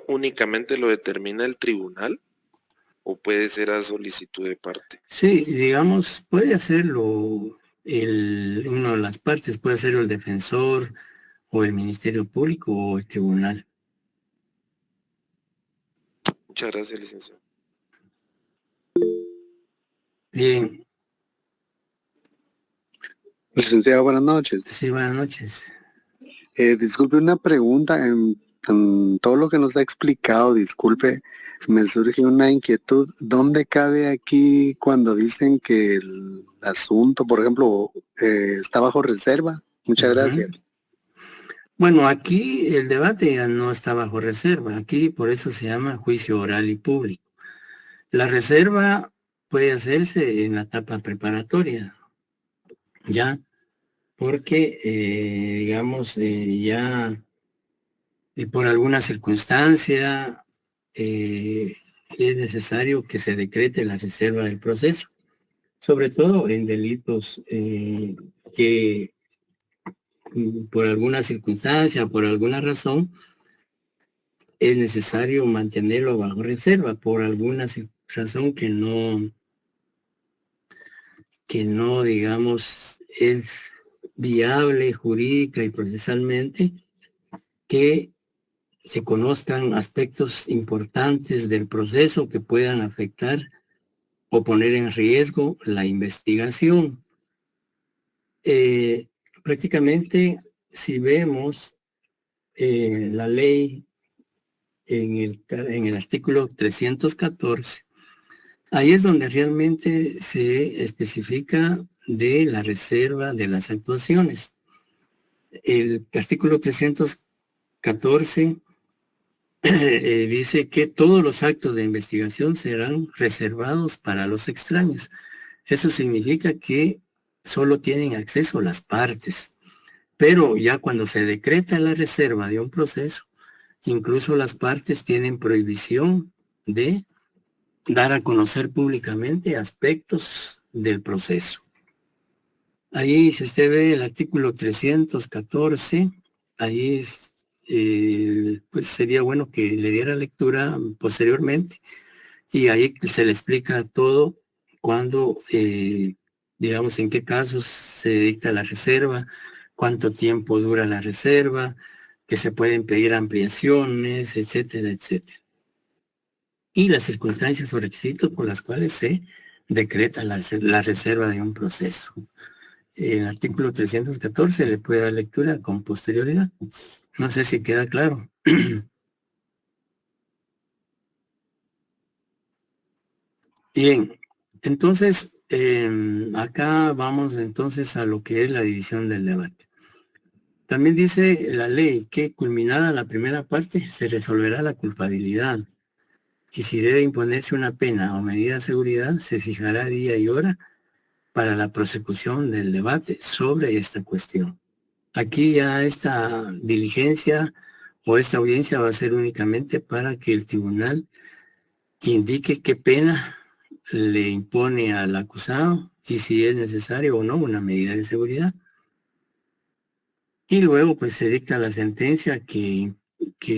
únicamente lo determina el tribunal o puede ser a solicitud de parte? Sí, digamos, puede hacerlo una de las partes, puede hacerlo el defensor o el Ministerio Público o el tribunal. Muchas gracias, licenciado. Bien. Licenciado, buenas noches. Sí, buenas noches. Disculpe una pregunta. En todo lo que nos ha explicado, disculpe, me surge una inquietud. ¿Dónde cabe aquí cuando dicen que el asunto, por ejemplo, está bajo reserva? Muchas gracias. Bueno, aquí el debate ya no está bajo reserva. Aquí por eso se llama juicio oral y público. La reserva puede hacerse en la etapa preparatoria, ya, porque, digamos, ya y por alguna circunstancia es necesario que se decrete la reserva del proceso, sobre todo en delitos que por alguna circunstancia, por alguna razón, es necesario mantenerlo bajo reserva, por alguna razón que no, digamos, es viable jurídica y procesalmente, que se conozcan aspectos importantes del proceso que puedan afectar o poner en riesgo la investigación. Prácticamente, si vemos la ley en el artículo 314, ahí es donde realmente se especifica de la reserva de las actuaciones. El artículo 314 dice que todos los actos de investigación serán reservados para los extraños. Eso significa que solo tienen acceso las partes. Pero ya cuando se decreta la reserva de un proceso, incluso las partes tienen prohibición de dar a conocer públicamente aspectos del proceso. Ahí, si usted ve el artículo 314, ahí pues sería bueno que le diera lectura posteriormente, y ahí se le explica todo cuando, digamos, en qué casos se dicta la reserva, cuánto tiempo dura la reserva, que se pueden pedir ampliaciones, etcétera, etcétera. Y las circunstancias o requisitos por las cuales se decreta la reserva de un proceso. El artículo 314 le puede dar lectura con posterioridad. No sé si queda claro. Bien, entonces, acá vamos entonces a lo que es la división del debate. También dice la ley que, culminada la primera parte, se resolverá la culpabilidad. Y si debe imponerse una pena o medida de seguridad, se fijará día y hora para la prosecución del debate sobre esta cuestión. Aquí ya esta diligencia o esta audiencia va a ser únicamente para que el tribunal indique qué pena le impone al acusado y si es necesario o no una medida de seguridad. Y luego pues se dicta la sentencia que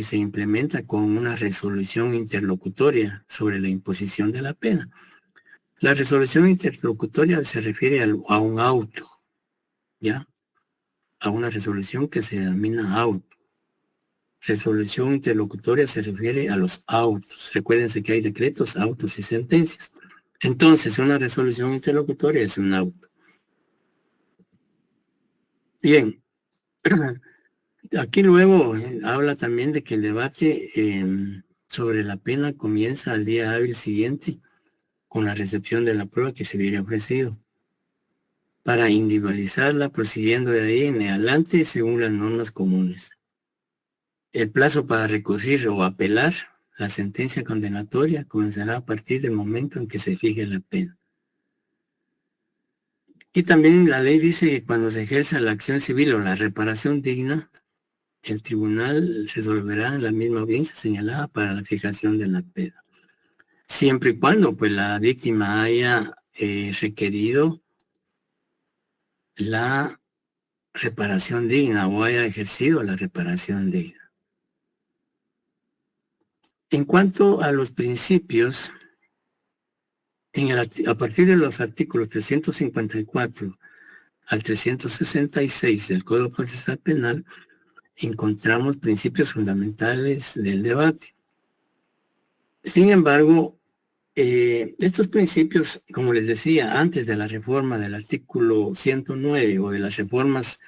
se implementa con una resolución interlocutoria sobre la imposición de la pena. La resolución interlocutoria se refiere a un auto, ¿ya? A una resolución que se denomina auto. Resolución interlocutoria se refiere a los autos. Recuérdense que hay decretos, autos y sentencias. Entonces, una resolución interlocutoria es un auto. Bien. Aquí luego habla también de que el debate sobre la pena comienza al día hábil siguiente con la recepción de la prueba que se hubiera ofrecido, para individualizarla prosiguiendo de ahí en adelante según las normas comunes. El plazo para recurrir o apelar la sentencia condenatoria comenzará a partir del momento en que se fije la pena. Y también la ley dice que cuando se ejerza la acción civil o la reparación digna, el tribunal resolverá en la misma audiencia señalada para la fijación de la pena, siempre y cuando pues la víctima haya requerido la reparación digna o haya ejercido la reparación digna. En cuanto a los principios, a partir de los artículos 354 al 366 del Código Procesal Penal, encontramos principios fundamentales del debate. Sin embargo, estos principios, como les decía, antes de la reforma del artículo 109 o de las reformas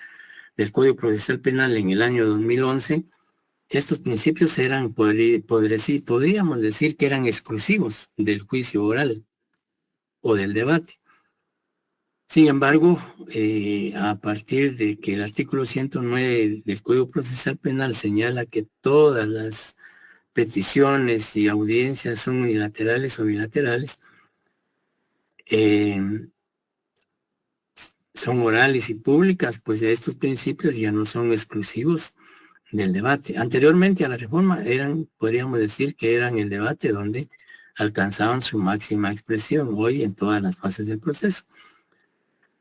del Código Procesal Penal en el año 2011, estos principios eran, podríamos decir que eran exclusivos del juicio oral o del debate. Sin embargo, a partir de que el artículo 109 del Código Procesal Penal señala que todas las peticiones y audiencias son unilaterales o bilaterales, son orales y públicas, pues estos principios ya no son exclusivos del debate. Anteriormente a la reforma podríamos decir que eran el debate donde alcanzaban su máxima expresión, hoy en todas las fases del proceso.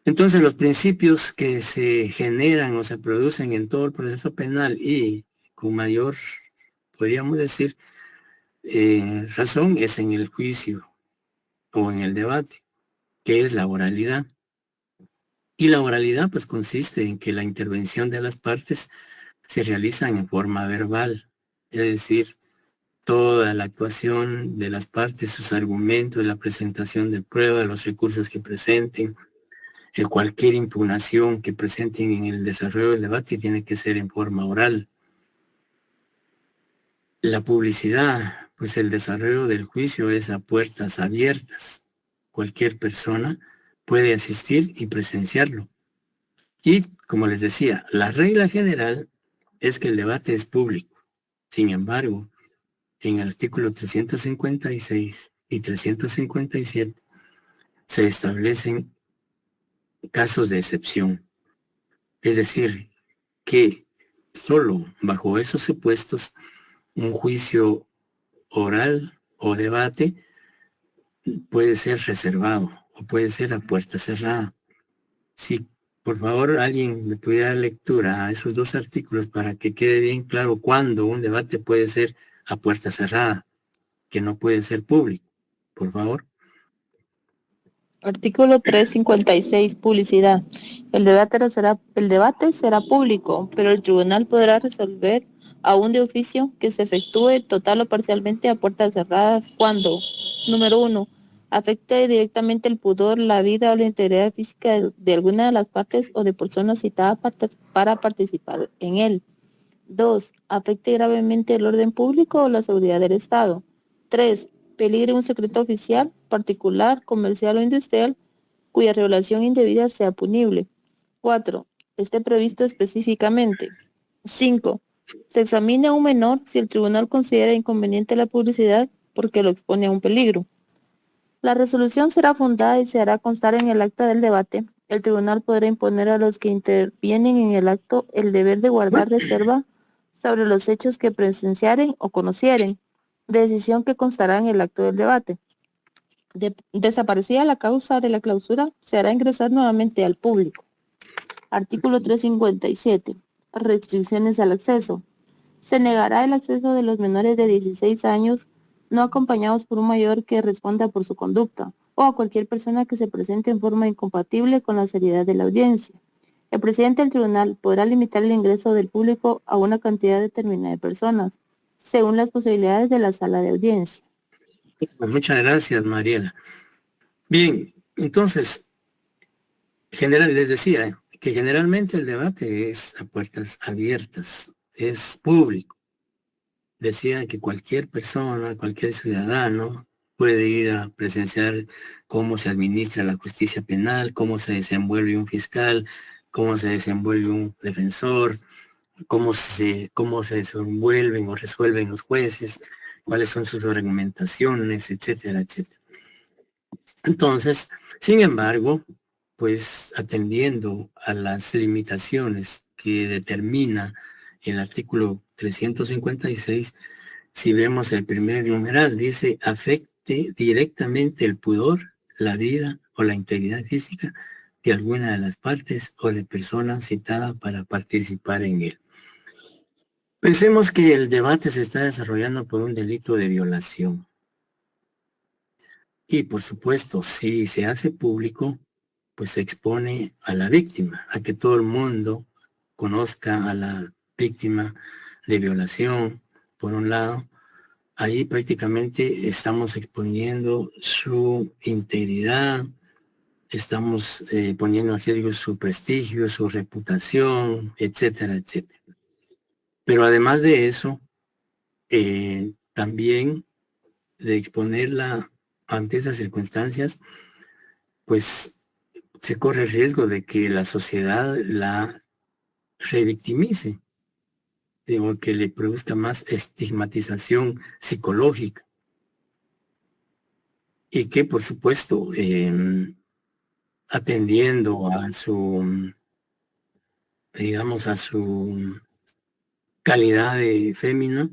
Entonces los principios que se generan o se producen en todo el proceso penal y con mayor, podríamos decir, razón es en el juicio o en el debate, que es la oralidad. Y la oralidad pues consiste en que la intervención de las partes se realiza en forma verbal, es decir, toda la actuación de las partes, sus argumentos, la presentación de pruebas, los recursos que presenten, cualquier impugnación que presenten en el desarrollo del debate tiene que ser en forma oral. La publicidad, pues el desarrollo del juicio es a puertas abiertas. Cualquier persona puede asistir y presenciarlo. Y, como les decía, la regla general es que el debate es público. Sin embargo, en el artículo 356 y 357 se establecen casos de excepción. Es decir, que solo bajo esos supuestos un juicio oral o debate puede ser reservado o puede ser a puerta cerrada. Si por favor alguien me pudiera dar lectura a esos dos artículos para que quede bien claro cuándo un debate puede ser a puerta cerrada, que no puede ser público, por favor. Artículo 356, publicidad. El debate será público, pero el tribunal podrá resolver aún de oficio que se efectúe total o parcialmente a puertas cerradas cuando, número 1, afecte directamente el pudor, la vida o la integridad física de alguna de las partes o de personas citadas para participar en él. 2. Afecte gravemente el orden público o la seguridad del Estado. 3. Peligre un secreto oficial, particular, comercial o industrial, cuya revelación indebida sea punible. 4. Esté previsto específicamente. 5. Se examine a un menor si el tribunal considera inconveniente la publicidad porque lo expone a un peligro. La resolución será fundada y se hará constar en el acta del debate. El tribunal podrá imponer a los que intervienen en el acto el deber de guardar reserva sobre los hechos que presenciaren o conocieren, decisión que constará en el acto del debate. Desaparecida la causa de la clausura, se hará ingresar nuevamente al público. Artículo 357. Restricciones al acceso. Se negará el acceso de los menores de 16 años no acompañados por un mayor que responda por su conducta o a cualquier persona que se presente en forma incompatible con la seriedad de la audiencia. El presidente del tribunal podrá limitar el ingreso del público a una cantidad determinada de personas, según las posibilidades de la sala de audiencia. Pues muchas gracias, Mariela. Bien, entonces, les decía que generalmente el debate es a puertas abiertas, es público. Decía que cualquier persona, cualquier ciudadano puede ir a presenciar cómo se administra la justicia penal, cómo se desenvuelve un fiscal, cómo se desenvuelve un defensor, cómo se desenvuelven o resuelven los jueces, cuáles son sus argumentaciones, etcétera, etcétera. Entonces, sin embargo, pues atendiendo a las limitaciones que determina el artículo 356, si vemos el primer numeral, dice afecte directamente el pudor, la vida o la integridad física de alguna de las partes o de persona citada para participar en él. Pensemos que el debate se está desarrollando por un delito de violación. Y por supuesto, si se hace público, pues se expone a la víctima, a que todo el mundo conozca a la víctima de violación, por un lado. Ahí prácticamente estamos exponiendo su integridad, estamos poniendo en riesgo su prestigio, su reputación, etcétera, etcétera. Pero además de eso, también de exponerla ante esas circunstancias, pues se corre el riesgo de que la sociedad la revictimice, o que le produzca más estigmatización psicológica. Y que, por supuesto, atendiendo a su, digamos, a su calidad de fémina,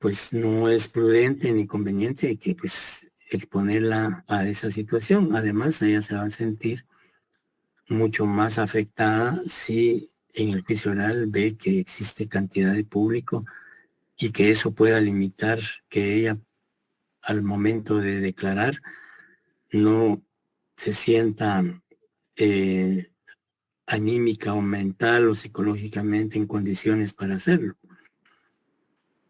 pues no es prudente ni conveniente que pues exponerla a esa situación. Además, ella se va a sentir mucho más afectada si en el juicio oral ve que existe cantidad de público y que eso pueda limitar que ella al momento de declarar no se sienta anímica o mental o psicológicamente en condiciones para hacerlo.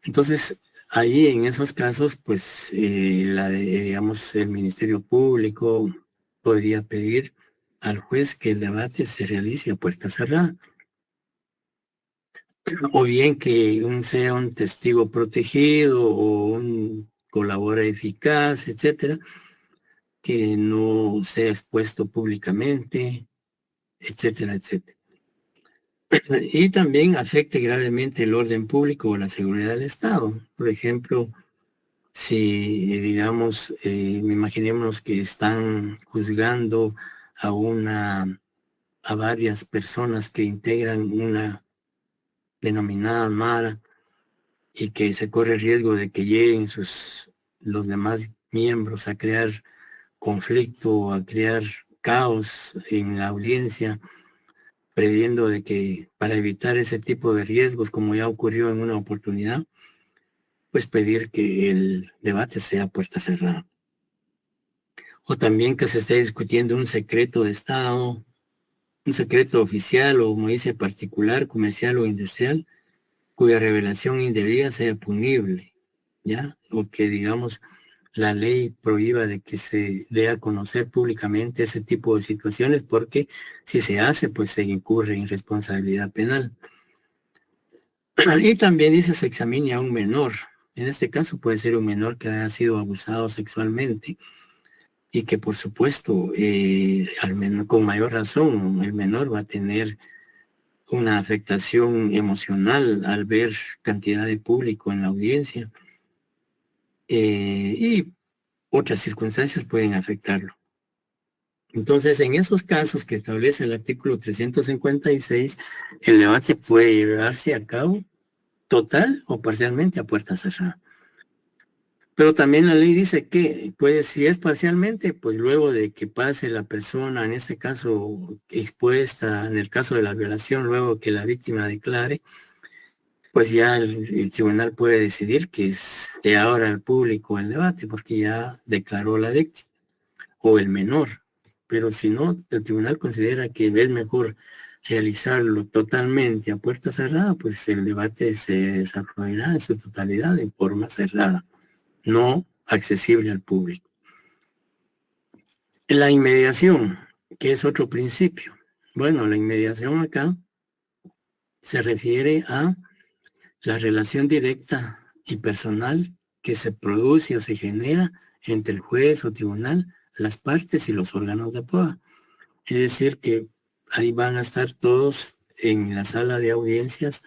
Entonces, ahí en esos casos, pues, digamos, el Ministerio Público podría pedir al juez que el debate se realice a puerta cerrada. O bien que sea un testigo protegido o un colaborador eficaz, etcétera, que no sea expuesto públicamente, etcétera, etcétera. Y también afecte gravemente el orden público o la seguridad del Estado. Por ejemplo, si, digamos, imaginémonos que están juzgando a varias personas que integran una denominada Mara y que se corre el riesgo de que lleguen los demás miembros a crear conflicto, a crear caos en la audiencia, previendo de que para evitar ese tipo de riesgos, como ya ocurrió en una oportunidad, pues pedir que el debate sea a puerta cerrada. O también que se esté discutiendo un secreto de Estado, un secreto oficial o, como dice, particular, comercial o industrial, cuya revelación indebida sea punible, ¿ya? O que, digamos, la ley prohíba de que se dé a conocer públicamente ese tipo de situaciones, porque si se hace, pues se incurre en responsabilidad penal. Y también dice se examine a un menor. En este caso puede ser un menor que haya sido abusado sexualmente y que, por supuesto, con mayor razón, el menor va a tener una afectación emocional al ver cantidad de público en la audiencia, y otras circunstancias pueden afectarlo. Entonces, en esos casos que establece el artículo 356, el debate puede llevarse a cabo total o parcialmente a puerta cerrada. Pero también la ley dice que, pues, si es parcialmente, pues luego de que pase la persona, en este caso expuesta, en el caso de la violación, luego que la víctima declare, pues ya el tribunal puede decidir que se abra al público el debate, porque ya declaró la víctima o el menor. Pero si no, el tribunal considera que es mejor realizarlo totalmente a puerta cerrada, pues el debate se desarrollará en su totalidad en forma cerrada, no accesible al público. La inmediación, que es otro principio. Bueno, la inmediación acá se refiere a la relación directa y personal que se produce o se genera entre el juez o tribunal, las partes y los órganos de prueba. Es decir, que ahí van a estar todos en la sala de audiencias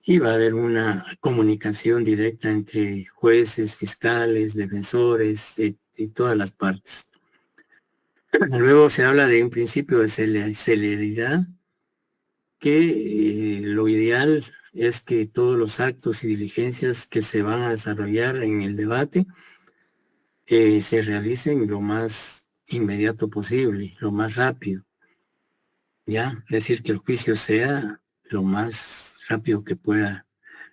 y va a haber una comunicación directa entre jueces, fiscales, defensores y todas las partes. Luego se habla de un principio de celeridad, que lo ideal es que todos los actos y diligencias que se van a desarrollar en el debate se realicen lo más inmediato posible, lo más rápido. ¿Ya? Es decir, que el juicio sea lo más rápido que pueda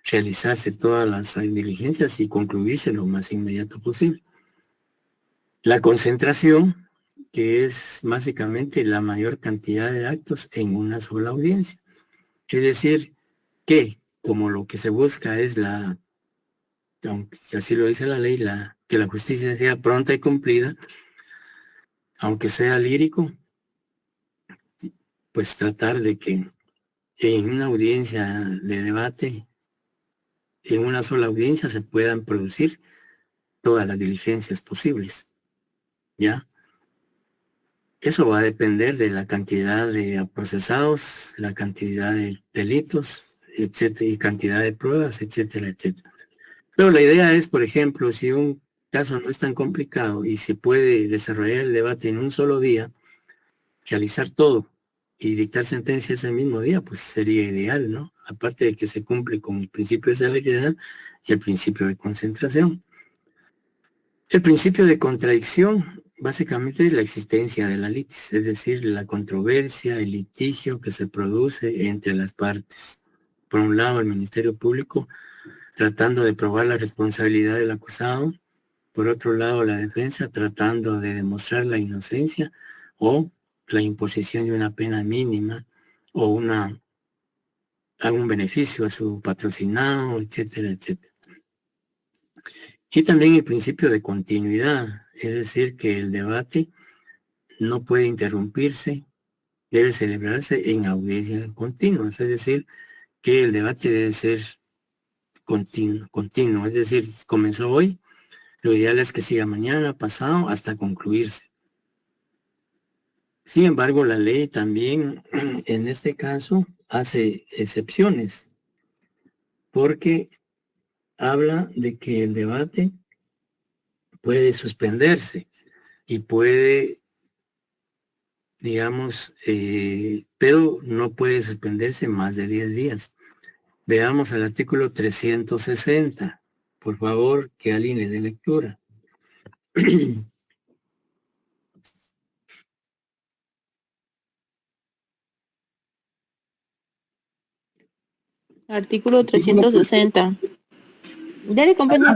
realizarse todas las diligencias y concluirse lo más inmediato posible. La concentración, que es básicamente la mayor cantidad de actos en una sola audiencia. Es decir, que como lo que se busca es aunque así lo dice la ley, que la justicia sea pronta y cumplida, aunque sea lírico, pues tratar de que en una audiencia de debate, en una sola audiencia, se puedan producir todas las diligencias posibles, ¿ya? Eso va a depender de la cantidad de procesados, la cantidad de delitos, etcétera, y cantidad de pruebas, etcétera, etcétera. Pero la idea es, por ejemplo, si un caso no es tan complicado y se puede desarrollar el debate en un solo día, realizar todo y dictar sentencia ese mismo día, pues sería ideal, ¿no? Aparte de que se cumple con el principio de celeridad y el principio de concentración. El principio de contradicción, básicamente, es la existencia de la litis, es decir, la controversia, el litigio que se produce entre las partes. Por un lado, el Ministerio Público tratando de probar la responsabilidad del acusado, por otro lado, la defensa tratando de demostrar la inocencia o la imposición de una pena mínima o algún beneficio a su patrocinado, etcétera, etcétera. Y también el principio de continuidad, es decir, que el debate no puede interrumpirse, debe celebrarse en audiencias continuas, es decir, que el debate debe ser continuo, es decir, comenzó hoy, lo ideal es que siga mañana, pasado, hasta concluirse. Sin embargo, la ley también, en este caso, hace excepciones, porque habla de que el debate puede suspenderse y puede, digamos, pero no puede suspenderse más de 10 días. Veamos el artículo 360. Por favor, que alguien le dé lectura. Artículo 360. Dale, compañero.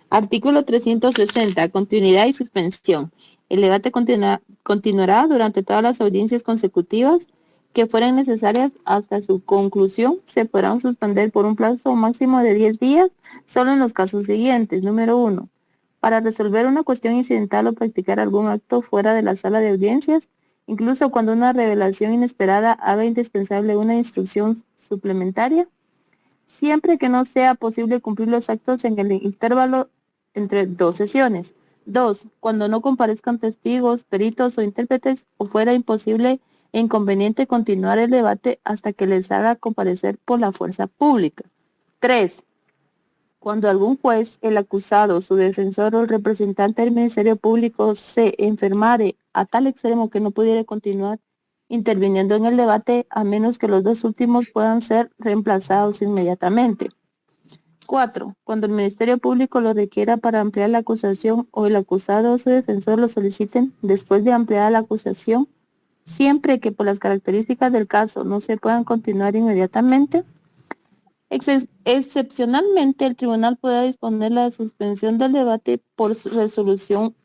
Artículo 360. Continuidad y suspensión. El debate continuará durante todas las audiencias consecutivas que fueran necesarias hasta su conclusión. Se podrán suspender por un plazo máximo de 10 días, solo en los casos siguientes. Número 1. Para resolver una cuestión incidental o practicar algún acto fuera de la sala de audiencias, incluso cuando una revelación inesperada haga indispensable una instrucción suplementaria, siempre que no sea posible cumplir los actos en el intervalo entre dos sesiones. 2. Cuando no comparezcan testigos, peritos o intérpretes o fuera imposible e inconveniente continuar el debate hasta que les haga comparecer por la fuerza pública. 3. Cuando algún juez, el acusado, su defensor o el representante del Ministerio Público se enfermare a tal extremo que no pudiera continuar interviniendo en el debate, a menos que los dos últimos puedan ser reemplazados inmediatamente. 4. Cuando el Ministerio Público lo requiera para ampliar la acusación o el acusado o su defensor lo soliciten después de ampliar la acusación, siempre que por las características del caso no se puedan continuar inmediatamente. Excepcionalmente, el tribunal puede disponer la suspensión del debate por resolución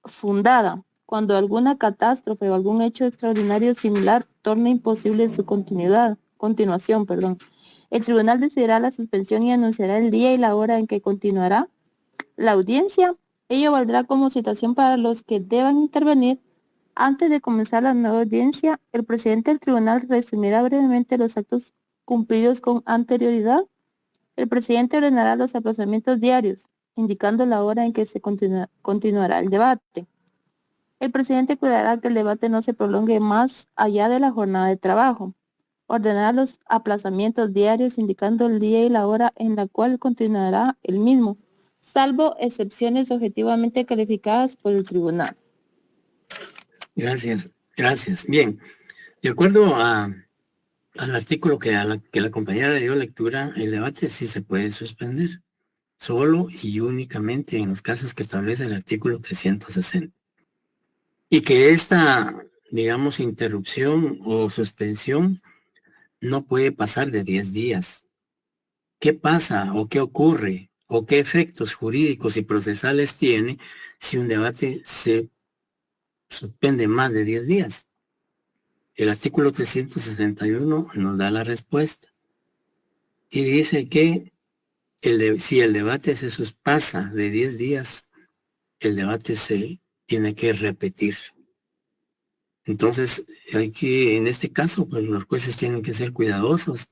fundada, cuando alguna catástrofe o algún hecho extraordinario similar torne imposible su continuación. El tribunal decidirá la suspensión y anunciará el día y la hora en que continuará la audiencia. Ello valdrá como situación para los que deban intervenir. Antes de comenzar la nueva audiencia, el presidente del tribunal resumirá brevemente los actos cumplidos con anterioridad. El presidente ordenará los aplazamientos diarios, indicando la hora en que se continuará el debate. El presidente cuidará que el debate no se prolongue más allá de la jornada de trabajo. Ordenará los aplazamientos diarios, indicando el día y la hora en la cual continuará el mismo, salvo excepciones objetivamente calificadas por el tribunal. Gracias. Bien, de acuerdo al artículo que la compañera le dio lectura, el debate sí se puede suspender, solo y únicamente en los casos que establece el artículo 360. Y que esta, digamos, interrupción o suspensión no puede pasar de 10 días. ¿Qué pasa o qué ocurre o qué efectos jurídicos y procesales tiene si un debate se suspende más de 10 días? El artículo 361 nos da la respuesta y dice que si el debate se pasa de 10 días, el debate se tiene que repetir. Entonces, en este caso, pues los jueces tienen que ser cuidadosos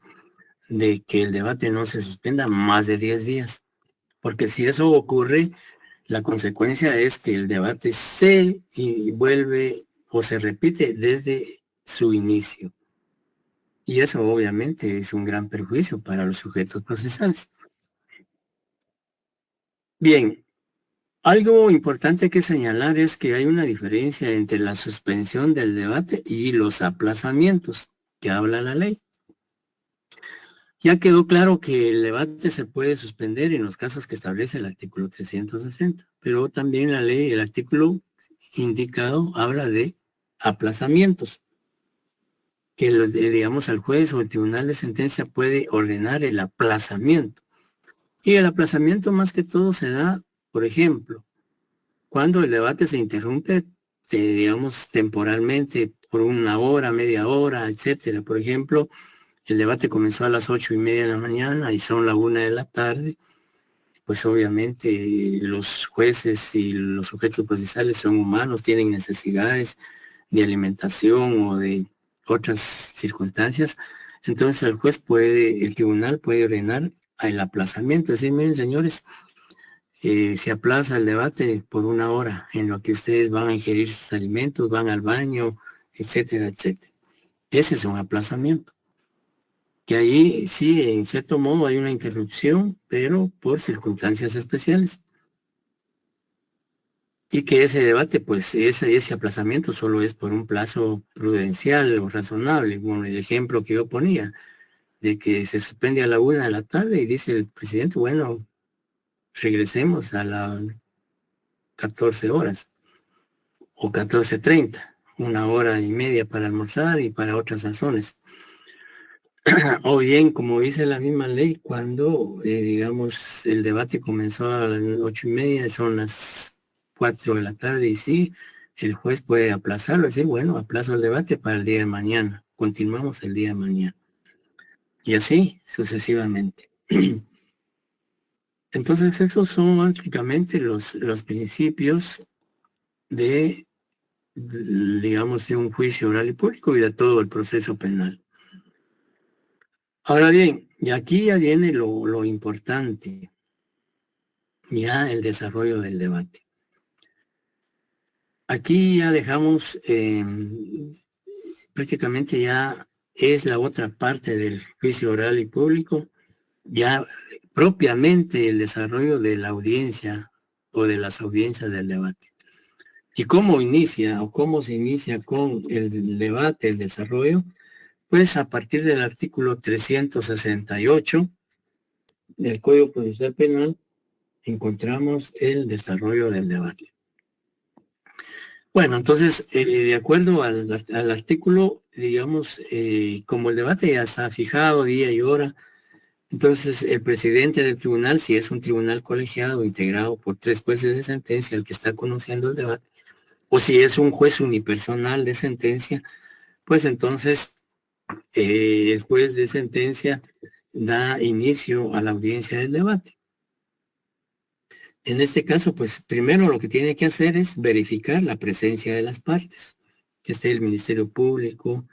de que el debate no se suspenda más de 10 días, porque si eso ocurre, la consecuencia es que el debate se vuelve o se repite desde su inicio. Y eso obviamente es un gran perjuicio para los sujetos procesales. Bien, algo importante que señalar es que hay una diferencia entre la suspensión del debate y los aplazamientos que habla la ley. Ya quedó claro que el debate se puede suspender en los casos que establece el artículo 360, pero también la ley, el artículo indicado, habla de aplazamientos, que digamos al juez o el tribunal de sentencia puede ordenar el aplazamiento. Y el aplazamiento más que todo se da, por ejemplo, cuando el debate se interrumpe, digamos, temporalmente por una hora, media hora, etcétera. Por ejemplo, el debate comenzó a las 8:30 de la mañana y son la 1 de la tarde. Pues obviamente los jueces y los sujetos procesales son humanos, tienen necesidades de alimentación o de otras circunstancias. Entonces el tribunal puede ordenar el aplazamiento. Es decir, miren señores, se aplaza el debate por una hora en lo que ustedes van a ingerir sus alimentos, van al baño, etcétera, etcétera. Ese es un aplazamiento. Que ahí sí, en cierto modo hay una interrupción, pero por circunstancias especiales. Y que ese debate, pues ese aplazamiento solo es por un plazo prudencial o razonable, como el ejemplo que yo ponía. de que se suspende a la 1 de la tarde y dice el presidente, bueno, regresemos a las 14 horas o 14:30, 1 hora y media para almorzar y para otras razones. O bien, como dice la misma ley, cuando, digamos, el debate comenzó a las 8:30, son las 4 de la tarde y sí, el juez puede aplazarlo, decir, bueno, aplazo el debate para el día de mañana, continuamos el día de mañana. Y así sucesivamente. Entonces, esos son básicamente los principios de, digamos, de un juicio oral y público y de todo el proceso penal. Ahora bien, y aquí ya viene lo importante, ya el desarrollo del debate. Aquí ya dejamos, prácticamente ya es la otra parte del juicio oral y público, ya propiamente el desarrollo de la audiencia o de las audiencias del debate. ¿Y cómo inicia o cómo se inicia con el debate, el desarrollo? Pues a partir del artículo 368 del Código Procesal Penal encontramos el desarrollo del debate. Bueno, entonces, de acuerdo al artículo, digamos, como el debate ya está fijado día y hora, entonces el presidente del tribunal, si es un tribunal colegiado integrado por 3 jueces de sentencia, el que está conociendo el debate, o si es un juez unipersonal de sentencia, pues entonces el juez de sentencia da inicio a la audiencia del debate. En este caso, pues primero lo que tiene que hacer es verificar la presencia de las partes, que esté el Ministerio Público,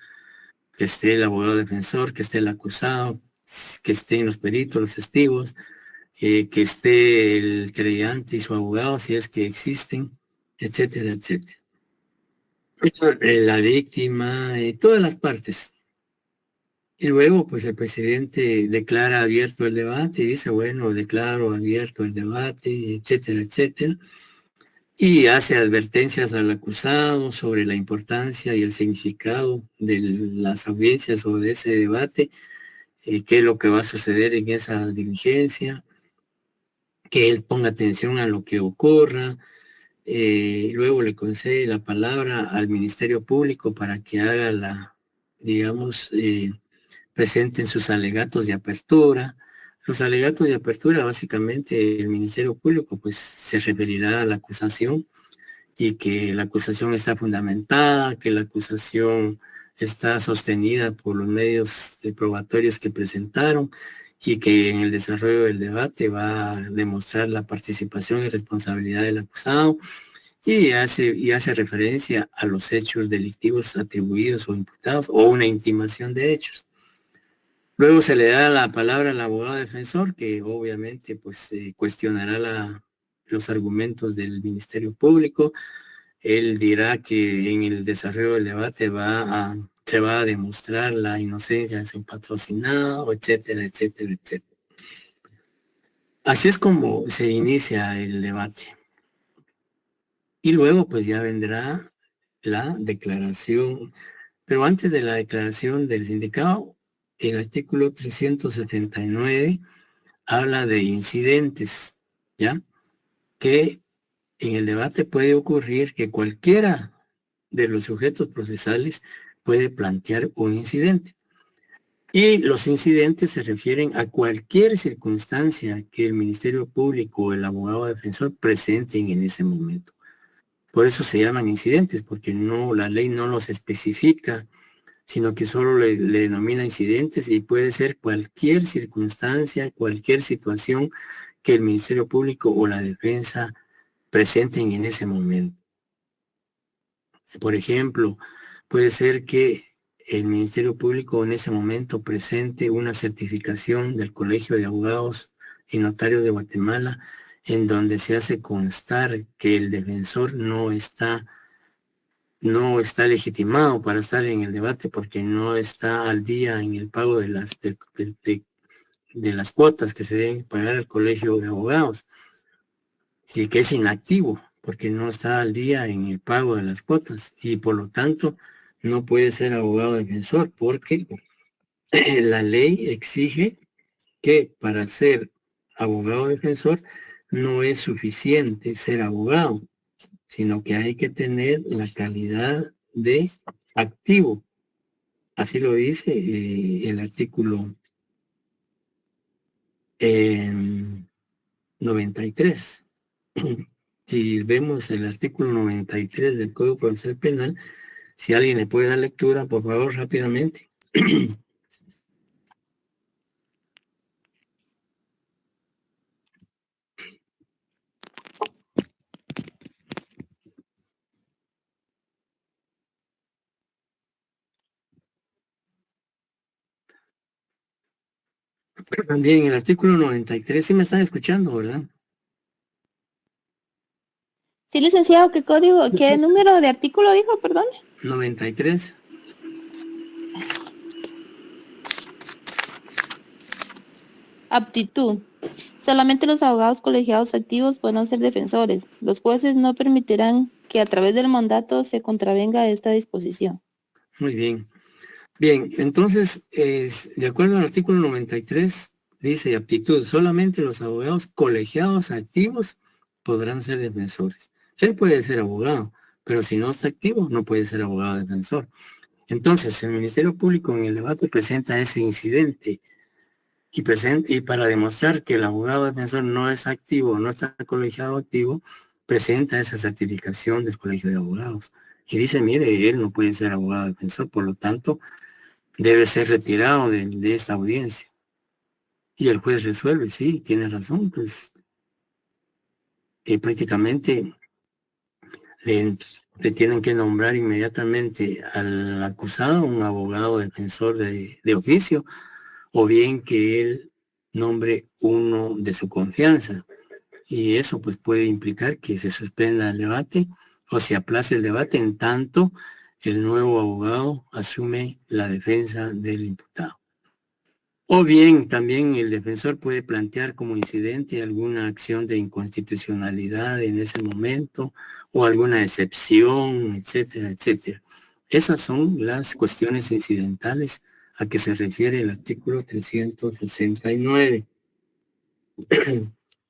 que esté el abogado defensor, que esté el acusado, que estén los peritos, los testigos, que esté el creyente y su abogado, si es que existen, etcétera, etcétera. La víctima, todas las partes. Y luego, pues el presidente declara abierto el debate y dice, bueno, declaro abierto el debate, etcétera, etcétera. Y hace advertencias al acusado sobre la importancia y el significado de las audiencias o de ese debate, qué es lo que va a suceder en esa diligencia, que él ponga atención a lo que ocurra. Luego le concede la palabra al Ministerio Público para que haga la, digamos, presenten sus alegatos de apertura. Los alegatos de apertura, básicamente, el Ministerio Público pues se referirá a la acusación y que la acusación está fundamentada, que la acusación está sostenida por los medios probatorios que presentaron y que en el desarrollo del debate va a demostrar la participación y responsabilidad del acusado y hace referencia a los hechos delictivos atribuidos o imputados o una intimación de hechos. Luego se le da la palabra al abogado defensor, que obviamente pues cuestionará los argumentos del Ministerio Público. Él dirá que en el desarrollo del debate se va a demostrar la inocencia de su patrocinado, etcétera, etcétera, etcétera. Así es como se inicia el debate. Y luego pues ya vendrá la declaración. Pero antes de la declaración del sindicado, el artículo 379 habla de incidentes, ¿ya? Que en el debate puede ocurrir que cualquiera de los sujetos procesales puede plantear un incidente. Y los incidentes se refieren a cualquier circunstancia que el Ministerio Público o el abogado defensor presenten en ese momento. Por eso se llaman incidentes, porque la ley no los especifica, sino que solo le denomina incidentes y puede ser cualquier circunstancia, cualquier situación que el Ministerio Público o la defensa presenten en ese momento. Por ejemplo, puede ser que el Ministerio Público en ese momento presente una certificación del Colegio de Abogados y Notarios de Guatemala en donde se hace constar que el defensor no está legitimado para estar en el debate porque no está al día en el pago de las cuotas que se deben pagar al Colegio de Abogados y que es inactivo porque no está al día en el pago de las cuotas y por lo tanto no puede ser abogado defensor porque la ley exige que para ser abogado defensor no es suficiente ser abogado, sino que hay que tener la calidad de activo. Así lo dice el artículo 93. Si vemos el artículo 93 del Código Procesal Penal, si alguien le puede dar lectura, por favor, rápidamente. También el artículo 93, sí me están escuchando, ¿verdad? Sí, licenciado, ¿qué código, qué número de artículo dijo, perdón? 93. Aptitud. Solamente los abogados colegiados activos podrán ser defensores. Los jueces no permitirán que a través del mandato se contravenga esta disposición. Muy bien. Bien, entonces, de acuerdo al artículo 93, dice aptitud, solamente los abogados colegiados activos podrán ser defensores. Él puede ser abogado, pero si no está activo, no puede ser abogado defensor. Entonces, el Ministerio Público en el debate presenta ese incidente y para demostrar que el abogado defensor no es activo, no está colegiado activo, presenta esa certificación del Colegio de Abogados. Y dice, mire, él no puede ser abogado defensor, por lo tanto, debe ser retirado de esta audiencia. Y el juez resuelve, sí, tiene razón, pues prácticamente le tienen que nombrar inmediatamente al acusado un abogado defensor de oficio, o bien que él nombre uno de su confianza. Y eso pues puede implicar que se suspenda el debate o se aplace el debate en tanto el nuevo abogado asume la defensa del imputado. O bien también el defensor puede plantear como incidente alguna acción de inconstitucionalidad en ese momento o alguna excepción, etcétera, etcétera. Esas son las cuestiones incidentales a que se refiere el artículo 369.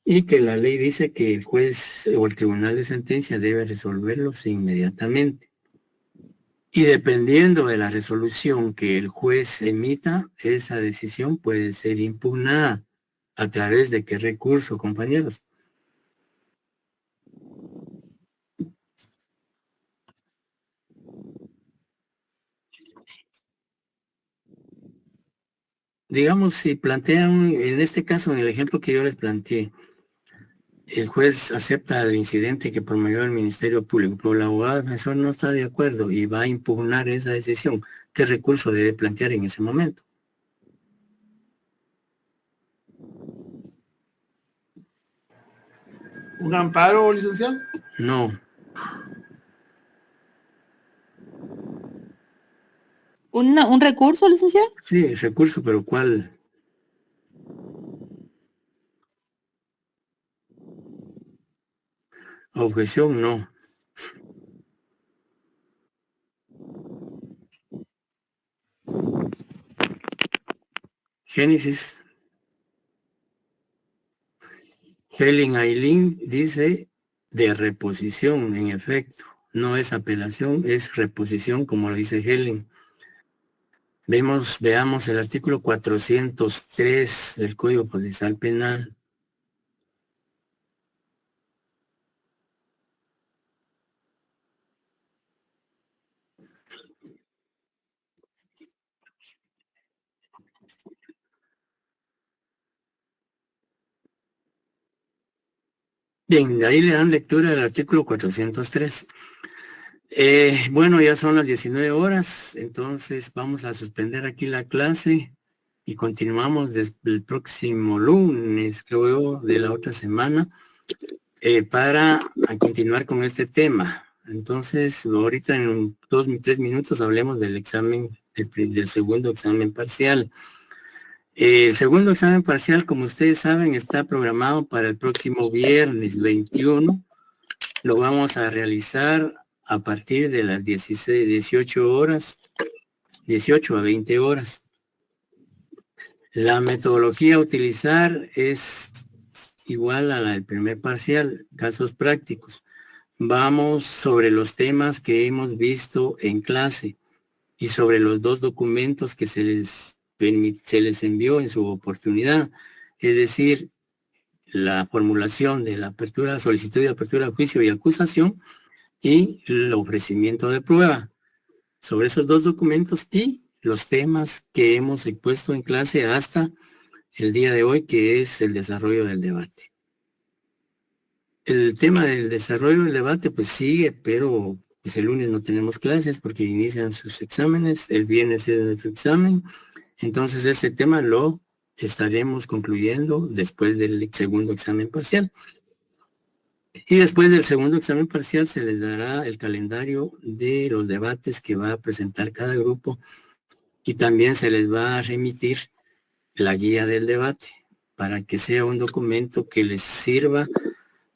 Y que la ley dice que el juez o el tribunal de sentencia debe resolverlos inmediatamente. Y dependiendo de la resolución que el juez emita, esa decisión puede ser impugnada. ¿A través de qué recurso, compañeros? Digamos, si plantean, en este caso, en el ejemplo que yo les planteé, el juez acepta el incidente que promovió el Ministerio Público, pero el abogado defensor no está de acuerdo y va a impugnar esa decisión. ¿Qué recurso debe plantear en ese momento? ¿Un amparo, licenciado? No. ¿Un recurso, licenciado? Sí, recurso, pero ¿cuál? Objeción, no. Génesis. Helen Aileen dice de reposición, en efecto. No es apelación, es reposición, como lo dice Helen. Veamos el artículo 403 del Código Procesal Penal. Bien, de ahí le dan lectura al artículo 403. Bueno, ya son las 19 horas, entonces vamos a suspender aquí la clase y continuamos desde el próximo lunes, creo yo, de la otra semana, para continuar con este tema. Entonces, ahorita en 2 o 3 minutos hablemos del examen, del segundo examen parcial. El segundo examen parcial, como ustedes saben, está programado para el próximo viernes 21. Lo vamos a realizar a partir de las 18 horas, 18 a 20 horas. La metodología a utilizar es igual a la del primer parcial, casos prácticos. Vamos sobre los temas que hemos visto en clase y sobre los 2 documentos que se les envió en su oportunidad, es decir, la formulación de la apertura, solicitud de apertura de juicio y acusación y el ofrecimiento de prueba. Sobre esos 2 documentos y los temas que hemos expuesto en clase hasta el día de hoy, que es el desarrollo del debate. El tema del desarrollo del debate pues sigue, pero pues el lunes no tenemos clases porque inician sus exámenes, el viernes es nuestro examen, entonces ese tema lo estaremos concluyendo después del segundo examen parcial. Y después del segundo examen parcial se les dará el calendario de los debates que va a presentar cada grupo y también se les va a remitir la guía del debate para que sea un documento que les sirva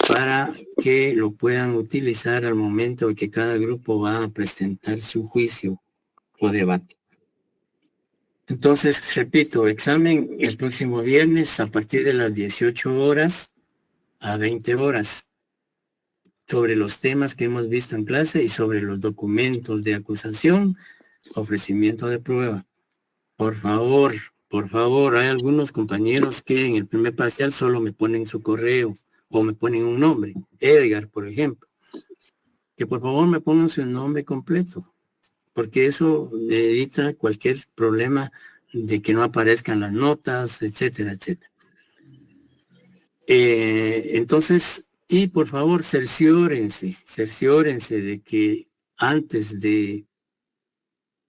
para que lo puedan utilizar al momento de que cada grupo va a presentar su juicio o debate. Entonces, repito, examen el próximo viernes a partir de las 18 horas a 20 horas sobre los temas que hemos visto en clase y sobre los documentos de acusación, ofrecimiento de prueba. Por favor, hay algunos compañeros que en el primer parcial solo me ponen su correo o me ponen un nombre, Edgar, por ejemplo. Que por favor me pongan su nombre completo, porque eso evita cualquier problema de que no aparezcan las notas, etcétera, etcétera. Entonces, y por favor, cerciórense de que antes de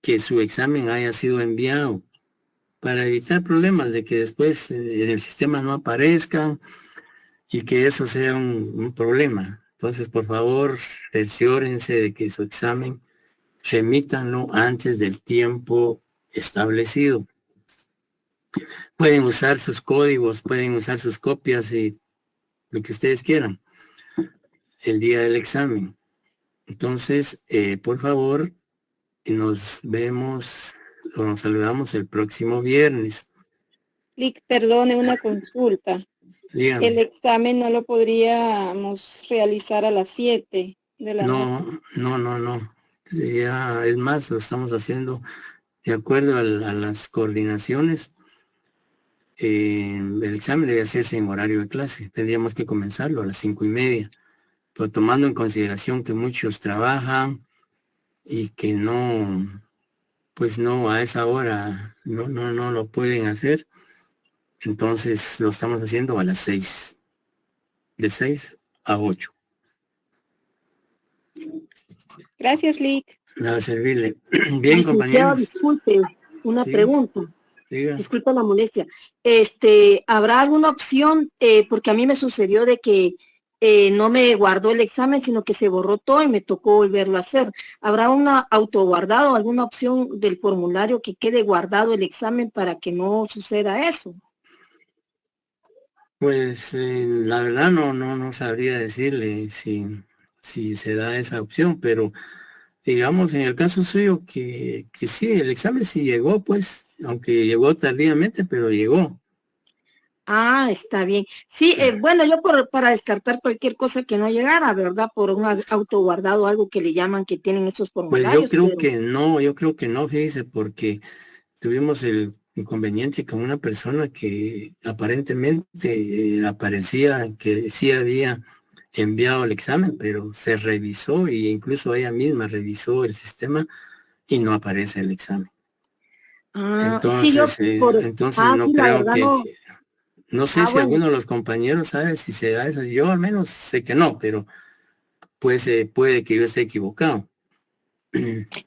que su examen haya sido enviado, para evitar problemas de que después en el sistema no aparezcan y que eso sea un problema. Entonces, por favor, cerciórense de que su examen remítanlo antes del tiempo establecido. Pueden usar sus códigos, pueden usar sus copias y lo que ustedes quieran el día del examen. Entonces, por favor, nos vemos o nos saludamos el próximo viernes. Lick, perdone una consulta. Dígame. El examen no lo podríamos realizar a las 7 de la noche. No. Ya, es más, lo estamos haciendo de acuerdo a las coordinaciones. El examen debe hacerse en horario de clase. Tendríamos que comenzarlo a las 5:30. Pero tomando en consideración que muchos trabajan y que no, pues no, a esa hora no lo pueden hacer. Entonces lo estamos haciendo a las 6. De 6 a 8. Gracias, Lick. Nada, servirle. Bien, Licenciado, compañeros. disculpe, una Sí. pregunta. Diga. Disculpa la molestia. ¿Habrá alguna opción? Porque a mí me sucedió de que no me guardó el examen, sino que se borró todo y me tocó volverlo a hacer. ¿Habrá una autoguardado, alguna opción del formulario que quede guardado el examen para que no suceda eso? Pues la verdad no sabría decirle si se da esa opción, pero digamos en el caso suyo que sí, el examen sí llegó, pues, aunque llegó tardíamente, pero llegó. Ah, está bien. Sí, bueno, yo para descartar cualquier cosa que no llegara, ¿verdad? Por un autoguardado, algo que le llaman que tienen esos Pues formularios. yo creo que no, fíjese, porque tuvimos el inconveniente con una persona que aparentemente aparecía que sí había enviado el examen, pero se revisó e incluso ella misma revisó el sistema y no aparece el examen. Sí, yo Entonces no sí, la creo verdad que, no. no sé si Bueno. alguno de los compañeros sabe si se da eso. Yo al menos sé que no, pero puede que yo esté equivocado.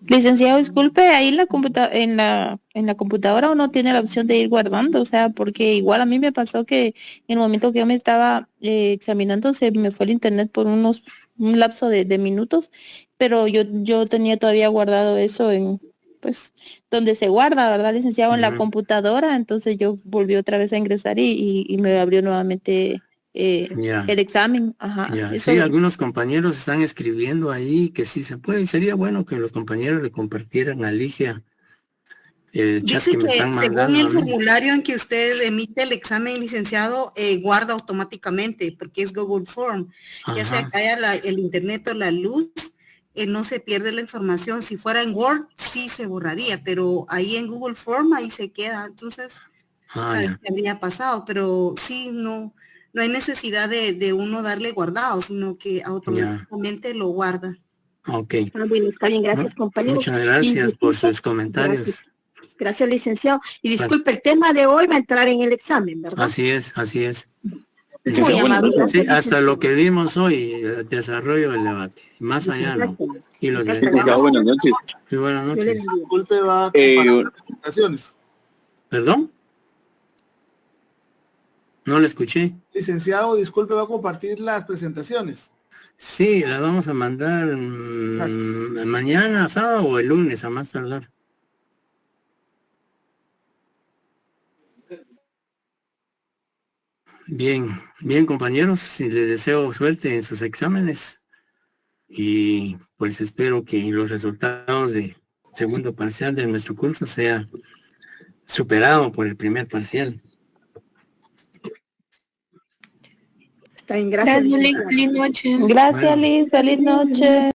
Licenciado, disculpe, ahí en la computadora uno tiene la opción de ir guardando, o sea, porque igual a mí me pasó que en el momento que yo me estaba examinando se me fue el internet por un lapso de minutos, pero yo tenía todavía guardado eso en, pues, donde se guarda, ¿verdad, licenciado? En la computadora, entonces yo volví otra vez a ingresar y me abrió nuevamente el examen. Ajá. Ya, Eso, sí, algunos compañeros están escribiendo ahí que sí se puede, y sería bueno que los compañeros le compartieran a Ligia Dice que según el formulario en que usted emite el examen, licenciado, guarda automáticamente porque es Google Form. Ajá. Ya sea que haya el internet o la luz, no se pierde la información. Si fuera en Word, sí se borraría, pero ahí en Google Form, ahí se queda. Entonces, ¿sabes qué habría pasado? Pero sí, no hay necesidad de uno darle guardado, sino que automáticamente lo guarda. Ok. Bueno, está bien, gracias, compañero. Muchas gracias por sus comentarios. Gracias, licenciado. Y disculpe, el tema de hoy va a entrar en el examen, ¿verdad? Así es. Muy amable. Sí, hasta lo que vimos hoy, desarrollo del debate. Más allá, ¿no? Y los licenciado, buenas noches. Sí, buenas noches. Disculpe, va a compartir presentaciones. ¿Perdón? No le escuché. Licenciado, disculpe, va a compartir las presentaciones. Sí, las vamos a mandar mañana, sábado o el lunes, a más tardar. Bien, compañeros, les deseo suerte en sus exámenes y pues espero que los resultados de segundo parcial de nuestro curso sea superado por el primer parcial. Está bien, gracias. Feliz noche. Gracias, Liz. Feliz noche.